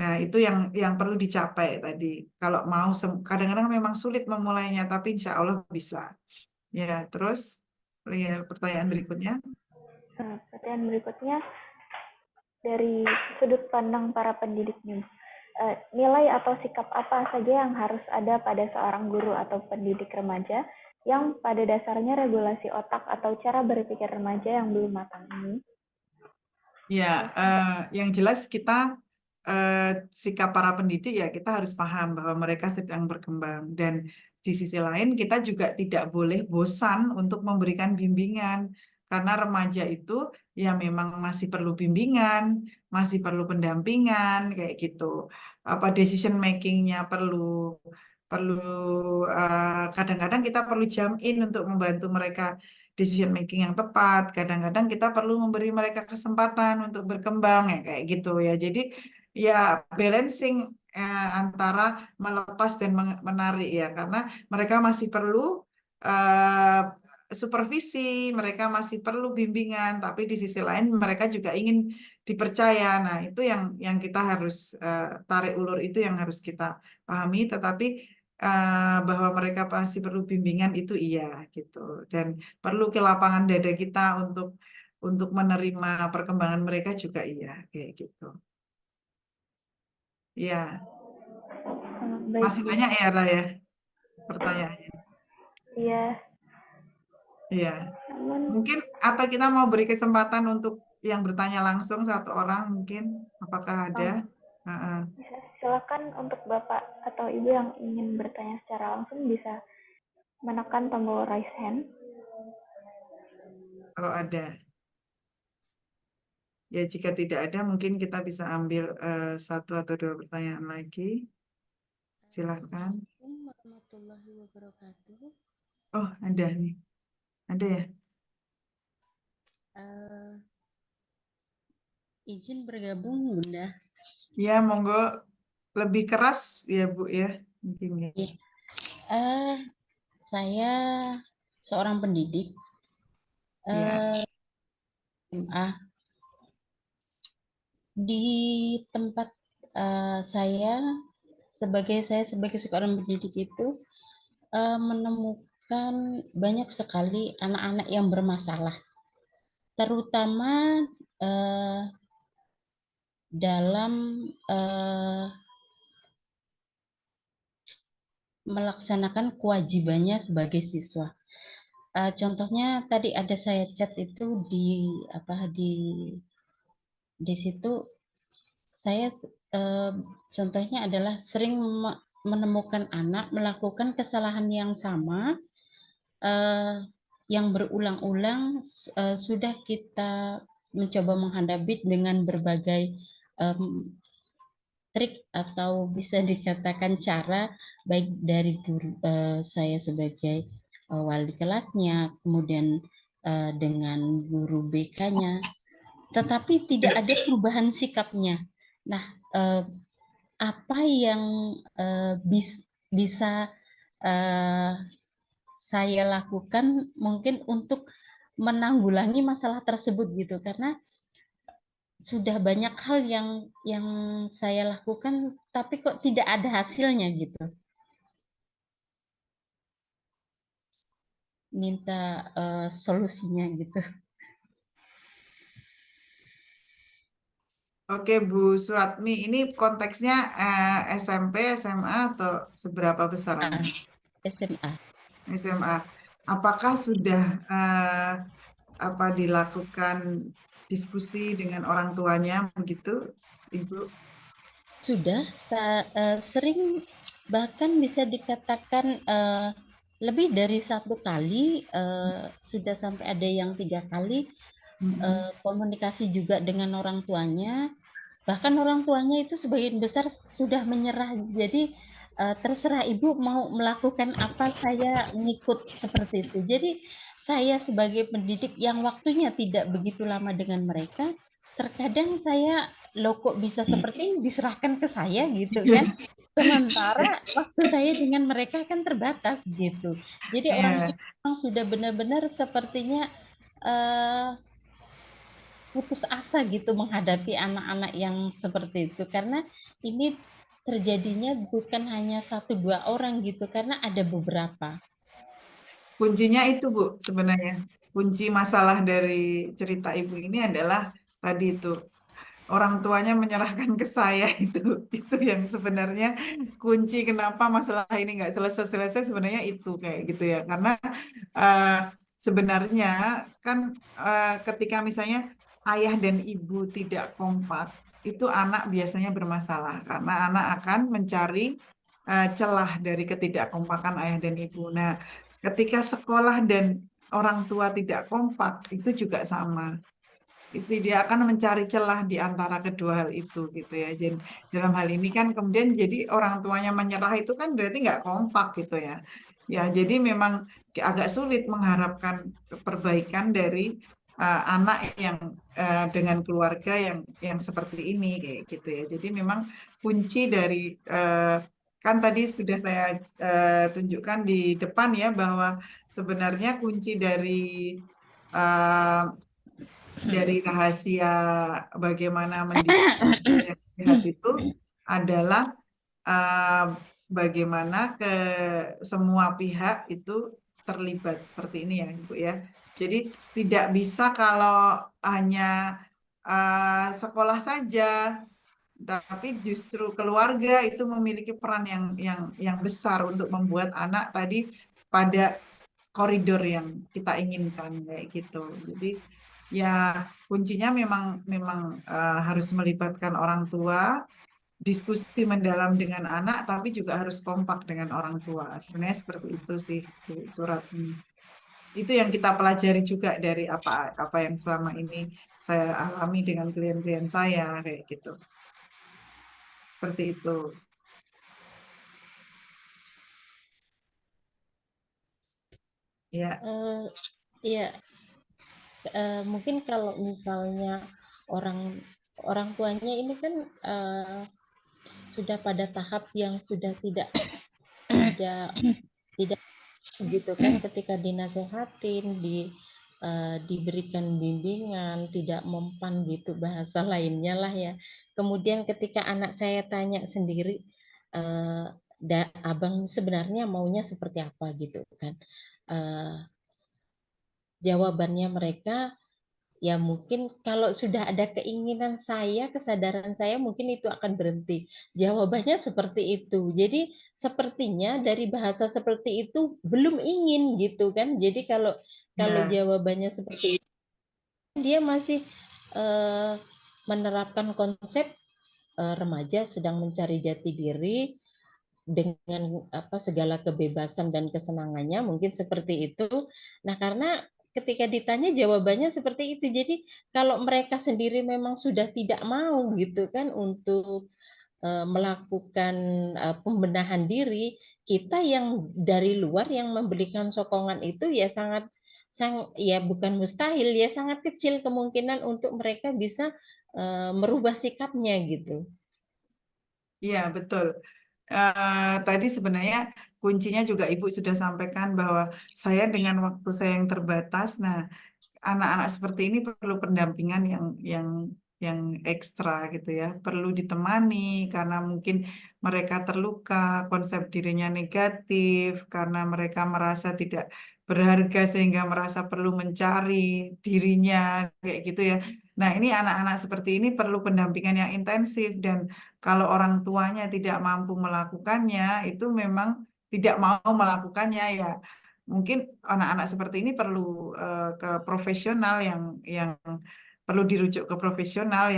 Nah, itu yang perlu dicapai tadi. Kalau mau, kadang-kadang memang sulit memulainya, tapi insya Allah bisa. Ya, terus pertanyaan berikutnya. Pertanyaan berikutnya dari sudut pandang para pendidik nih. Nilai atau sikap apa saja yang harus ada pada seorang guru atau pendidik remaja yang pada dasarnya regulasi otak atau cara berpikir remaja yang belum matang ini? Ya, yang jelas kita sikap para pendidik ya kita harus paham bahwa mereka sedang berkembang dan di sisi lain kita juga tidak boleh bosan untuk memberikan bimbingan karena remaja itu ya memang masih perlu bimbingan, masih perlu pendampingan kayak gitu. Apa decision makingnya perlu perlu kadang-kadang kita perlu jam in untuk membantu mereka decision making yang tepat. Kadang-kadang kita perlu memberi mereka kesempatan untuk berkembang ya kayak gitu ya. Jadi ya balancing antara melepas dan menarik ya karena mereka masih perlu eh, supervisi, mereka masih perlu bimbingan, tapi di sisi lain mereka juga ingin dipercaya. Nah, itu yang kita harus tarik ulur itu yang harus kita pahami, tetapi bahwa mereka pasti perlu bimbingan itu iya gitu dan perlu ke lapangan dada kita untuk menerima perkembangan mereka juga iya kayak gitu. Iya. Masih banyak ya Raya pertanyaannya. Iya. Iya. Mungkin atau kita mau beri kesempatan untuk yang bertanya langsung satu orang mungkin apakah ada? Silakan untuk Bapak atau Ibu yang ingin bertanya secara langsung bisa menekan tombol raise hand. Kalau ada. Ya, jika tidak ada, mungkin kita bisa ambil satu atau dua pertanyaan lagi. Silahkan. Assalamualaikum warahmatullahi wabarakatuh. Oh, ada nih. Ada ya? Izin bergabung, Bunda. Ya, monggo lebih keras ya, Bu ya. Mungkin ya. Saya seorang pendidik. Di tempat saya sebagai seorang pendidik itu menemukan banyak sekali anak-anak yang bermasalah, terutama dalam melaksanakan kewajibannya sebagai siswa. Contohnya tadi ada saya chat itu di situ saya contohnya adalah sering menemukan anak melakukan kesalahan yang sama yang berulang-ulang, sudah kita mencoba menghadapi dengan berbagai trik atau bisa dikatakan cara baik dari guru saya sebagai wali kelasnya, kemudian dengan guru BK-nya, tetapi tidak ada perubahan sikapnya. Nah, apa yang bisa saya lakukan mungkin untuk menanggulangi masalah tersebut gitu, karena sudah banyak hal yang saya lakukan, tapi kok tidak ada hasilnya gitu. Minta solusinya gitu. Oke, Bu Suratmi, ini konteksnya SMP, SMA atau seberapa besar anak? SMA. SMA. Apakah sudah dilakukan diskusi dengan orang tuanya begitu, Ibu? Sudah sering, bahkan bisa dikatakan lebih dari 1 kali, sudah sampai ada yang 3 kali komunikasi juga dengan orang tuanya. Bahkan orang tuanya itu sebagian besar sudah menyerah. Jadi terserah ibu mau melakukan apa, saya ngikut seperti itu. Jadi saya sebagai pendidik yang waktunya tidak begitu lama dengan mereka, terkadang saya, loh kok bisa seperti ini, diserahkan ke saya gitu kan. Sementara waktu saya dengan mereka kan terbatas gitu. Jadi orang tua memang sudah benar-benar sepertinya putus asa gitu menghadapi anak-anak yang seperti itu, karena ini terjadinya bukan hanya 1-2 orang gitu, karena ada beberapa. Kuncinya itu, Bu, sebenarnya. Kunci masalah dari cerita Ibu ini adalah tadi itu, orang tuanya menyerahkan ke saya itu yang sebenarnya kunci kenapa masalah ini nggak selesai-selesai, sebenarnya itu kayak gitu ya. Karena eh, sebenarnya kan ketika misalnya ayah dan ibu tidak kompak, itu anak biasanya bermasalah karena anak akan mencari celah dari ketidakkompakan ayah dan ibu. Nah, ketika sekolah dan orang tua tidak kompak, itu juga sama. Itu dia akan mencari celah di antara kedua hal itu gitu ya. Jadi dalam hal ini kan kemudian jadi orang tuanya menyerah itu kan berarti nggak kompak gitu ya. Ya, jadi memang agak sulit mengharapkan perbaikan dari anak yang dengan keluarga yang seperti ini kayak gitu ya. Jadi memang kunci dari kan tadi sudah saya tunjukkan di depan ya bahwa sebenarnya kunci dari rahasia bagaimana mendidik yang sehat itu adalah bagaimana semua pihak itu terlibat seperti ini ya, Ibu ya. Jadi tidak bisa kalau hanya sekolah saja, tapi justru keluarga itu memiliki peran yang besar untuk membuat anak tadi pada koridor yang kita inginkan kayak gitu. Jadi ya kuncinya memang harus melibatkan orang tua, diskusi mendalam dengan anak, tapi juga harus kompak dengan orang tua. Sebenarnya seperti itu sih, Bu Suratmi. Itu yang kita pelajari juga dari apa yang selama ini saya alami dengan klien-klien saya kayak gitu. Seperti itu. Ya. Ya, mungkin kalau misalnya orang tuanya ini kan sudah pada tahap yang sudah tidak gitu kan, ketika dinasehatin, diberikan bimbingan, tidak mempan gitu bahasa lainnya lah ya. Kemudian ketika anak saya tanya sendiri, abang sebenarnya maunya seperti apa gitu kan. Jawabannya mereka, ya mungkin kalau sudah ada keinginan saya, kesadaran saya, mungkin itu akan berhenti. Jawabannya seperti itu. Jadi sepertinya dari bahasa seperti itu belum ingin gitu kan. Jadi kalau jawabannya seperti itu, dia masih menerapkan konsep remaja sedang mencari jati diri dengan segala kebebasan dan kesenangannya, mungkin seperti itu. Nah, karena ketika ditanya jawabannya seperti itu. Jadi kalau mereka sendiri memang sudah tidak mau gitu kan untuk melakukan pembenahan diri, kita yang dari luar yang memberikan sokongan itu ya sangat ya bukan mustahil, ya sangat kecil kemungkinan untuk mereka bisa merubah sikapnya gitu. Iya, betul. Tadi sebenarnya kuncinya juga Ibu sudah sampaikan bahwa saya dengan waktu saya yang terbatas, nah anak-anak seperti ini perlu pendampingan yang yang ekstra gitu ya. Perlu ditemani karena mungkin mereka terluka, konsep dirinya negatif, karena mereka merasa tidak berharga sehingga merasa perlu mencari dirinya kayak gitu ya. Nah, ini anak-anak seperti ini perlu pendampingan yang intensif dan kalau orang tuanya tidak mampu melakukannya, itu memang tidak mau melakukannya ya. Mungkin anak-anak seperti ini perlu ke profesional yang perlu dirujuk ke profesional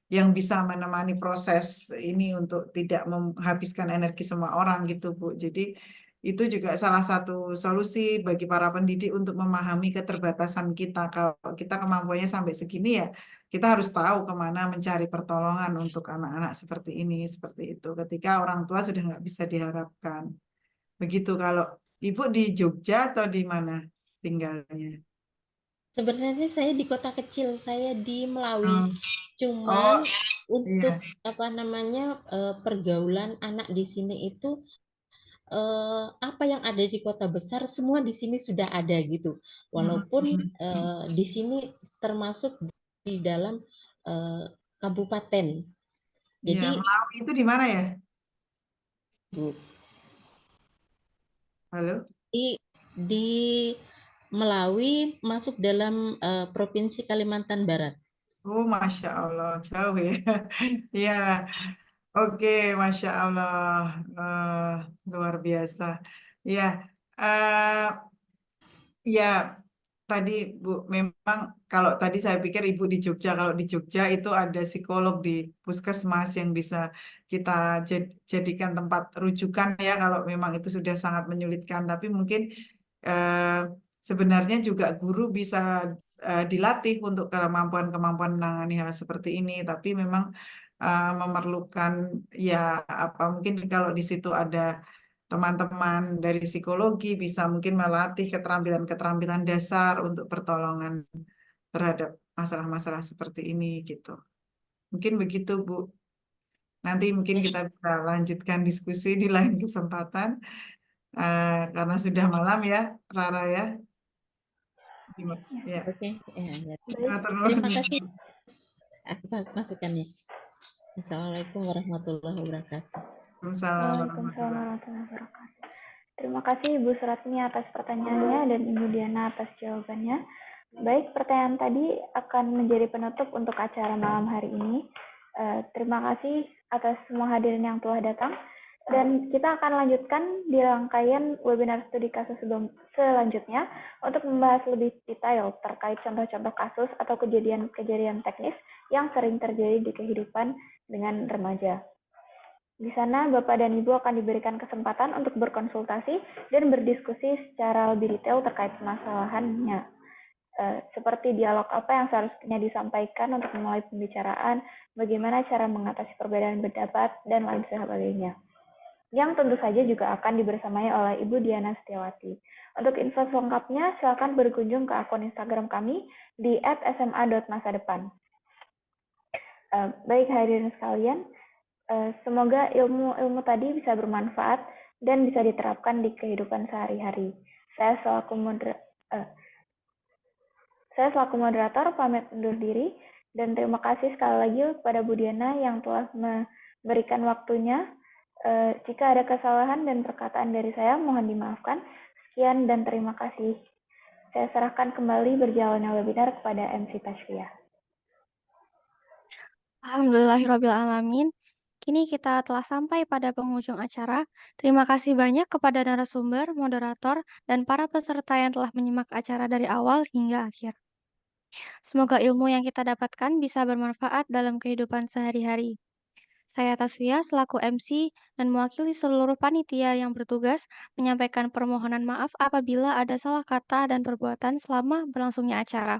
yang bisa menemani proses ini untuk tidak menghabiskan energi semua orang gitu, Bu. Jadi itu juga salah satu solusi bagi para pendidik untuk memahami keterbatasan kita. Kalau kita kemampuannya sampai segini ya, kita harus tahu kemana mencari pertolongan untuk anak-anak seperti ini, seperti itu. Ketika orang tua sudah nggak bisa diharapkan. Begitu kalau Ibu di Jogja atau di mana tinggalnya? Sebenarnya saya di kota kecil, saya di Melawi. Oh, Cuman untuk iya. apa namanya pergaulan anak di sini itu apa yang ada di kota besar semua di sini sudah ada gitu. Walaupun di sini termasuk di dalam kabupaten. Iya, Jadi Melawi itu di mana ya? Halo? di Melawi masuk dalam Provinsi Kalimantan Barat. Oh, Masya Allah, jauh ya. Iya, oke, Masya Allah, luar biasa. Ya, ya, tadi Bu, memang kalau tadi saya pikir Ibu di Jogja, kalau di Jogja itu ada psikolog di puskesmas yang bisa kita jadikan tempat rujukan ya kalau memang itu sudah sangat menyulitkan. Tapi mungkin eh, sebenarnya juga guru bisa dilatih untuk kemampuan-kemampuan menangani hal seperti ini. Tapi memang memerlukan ya apa mungkin kalau di situ ada teman-teman dari psikologi bisa mungkin melatih keterampilan-keterampilan dasar untuk pertolongan terhadap masalah-masalah seperti ini gitu. Mungkin begitu, Bu. Nanti mungkin kita bisa lanjutkan diskusi di lain kesempatan karena sudah malam ya, Rara ya. Ya. Oke, ya. Terima Terima kasih atas masukannya. Assalamualaikum warahmatullahi wabarakatuh. Waalaikumsalam warahmatullahi wabarakatuh. Terima kasih Ibu Suratmi atas pertanyaannya dan Ibu Diana atas jawabannya. Baik, pertanyaan tadi akan menjadi penutup untuk acara malam hari ini. Terima kasih atas semua hadirin yang telah datang. Dan kita akan lanjutkan di rangkaian webinar studi kasus selanjutnya untuk membahas lebih detail terkait contoh-contoh kasus atau kejadian-kejadian teknis yang sering terjadi di kehidupan dengan remaja. Di sana, Bapak dan Ibu akan diberikan kesempatan untuk berkonsultasi dan berdiskusi secara lebih detail terkait permasalahannya. Seperti dialog apa yang seharusnya disampaikan untuk memulai pembicaraan, bagaimana cara mengatasi perbedaan pendapat, dan lain sebagainya. Yang tentu saja juga akan dibersamai oleh Ibu Diana Setiawati. Untuk info lengkapnya, silakan berkunjung ke akun Instagram kami di @sma.masadepan. Baik hadirin sekalian, semoga ilmu-ilmu tadi bisa bermanfaat dan bisa diterapkan di kehidupan sehari-hari. Saya selaku moderator pamit undur diri dan terima kasih sekali lagi kepada Bu Diana yang telah memberikan waktunya. Jika ada kesalahan dan perkataan dari saya, mohon dimaafkan. Sekian dan terima kasih. Saya serahkan kembali berjalannya webinar kepada MC Tasfiyah. Alhamdulillahirrabbilalamin. Kini kita telah sampai pada penghujung acara. Terima kasih banyak kepada narasumber, moderator, dan para peserta yang telah menyimak acara dari awal hingga akhir. Semoga ilmu yang kita dapatkan bisa bermanfaat dalam kehidupan sehari-hari. Saya Tasfiyah selaku MC dan mewakili seluruh panitia yang bertugas menyampaikan permohonan maaf apabila ada salah kata dan perbuatan selama berlangsungnya acara.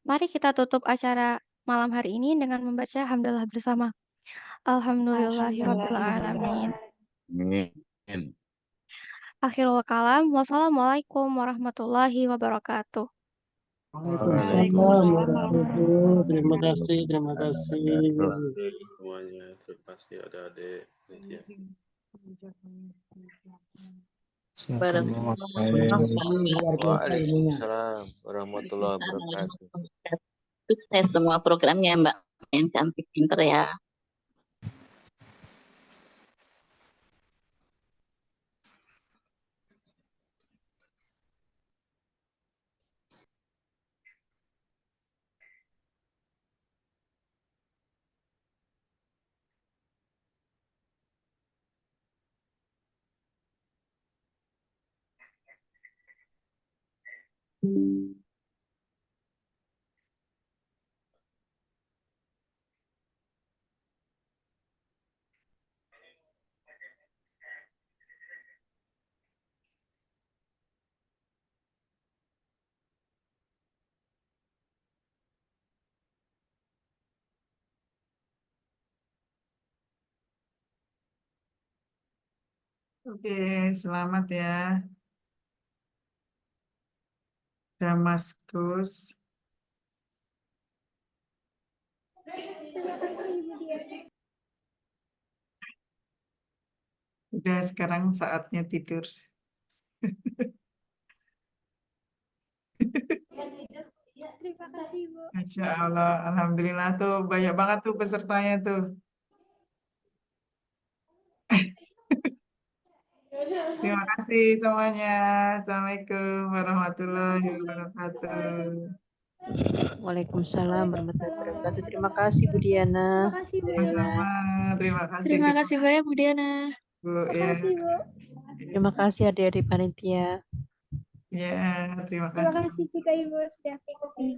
Mari kita tutup acara malam hari ini dengan membaca hamdalah bersama. Alhamdulillahirrabbilalamin. Akhirul kalam. Wassalamualaikum warahmatullahi wabarakatuh. Waalaikumsalam warahmatullahi. Terima kasih. Semuanya, terima kasih adik-adik. Waalaikumsalam Waalaikumsalam warahmatullahi wabarakatuh. Sukses semua programnya Mbak yang cantik pinter ya. Oke, selamat ya, Damaskus. Terima kasih Ibu Diana. Udah sekarang saatnya tidur. Terima kasih Ibu. Masya Allah, Alhamdulillah tuh banyak banget tuh pesertanya tuh. Terima kasih semuanya. Assalamualaikum warahmatullahi wabarakatuh. Waalaikumsalam warahmatullahi wabarakatuh. Terima kasih Bu Diana. Terima kasih Bu. Sama-sama. Terima kasih Terima kasih banyak Bu Diana. Bu Terima ya. kasih Bu. Terima kasih adik-adik panitia. Ya, terima Terima kasih. kasih juga Ibu sudah mengikuti.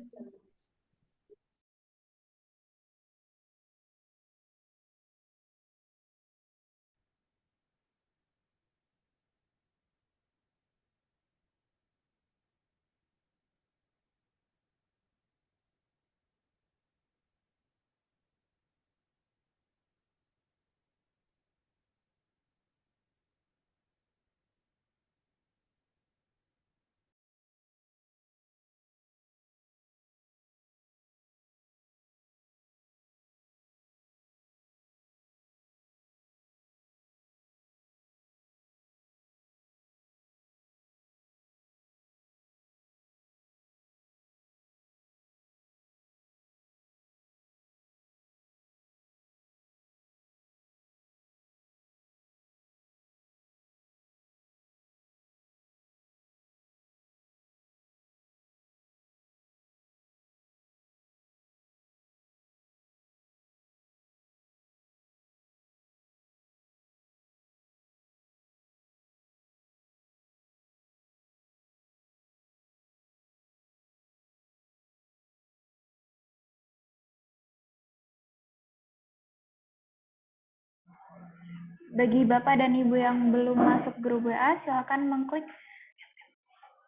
Bagi Bapak dan Ibu yang belum masuk grup WA, silakan mengklik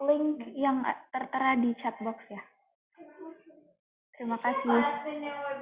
link yang tertera di chat box ya. Terima kasih.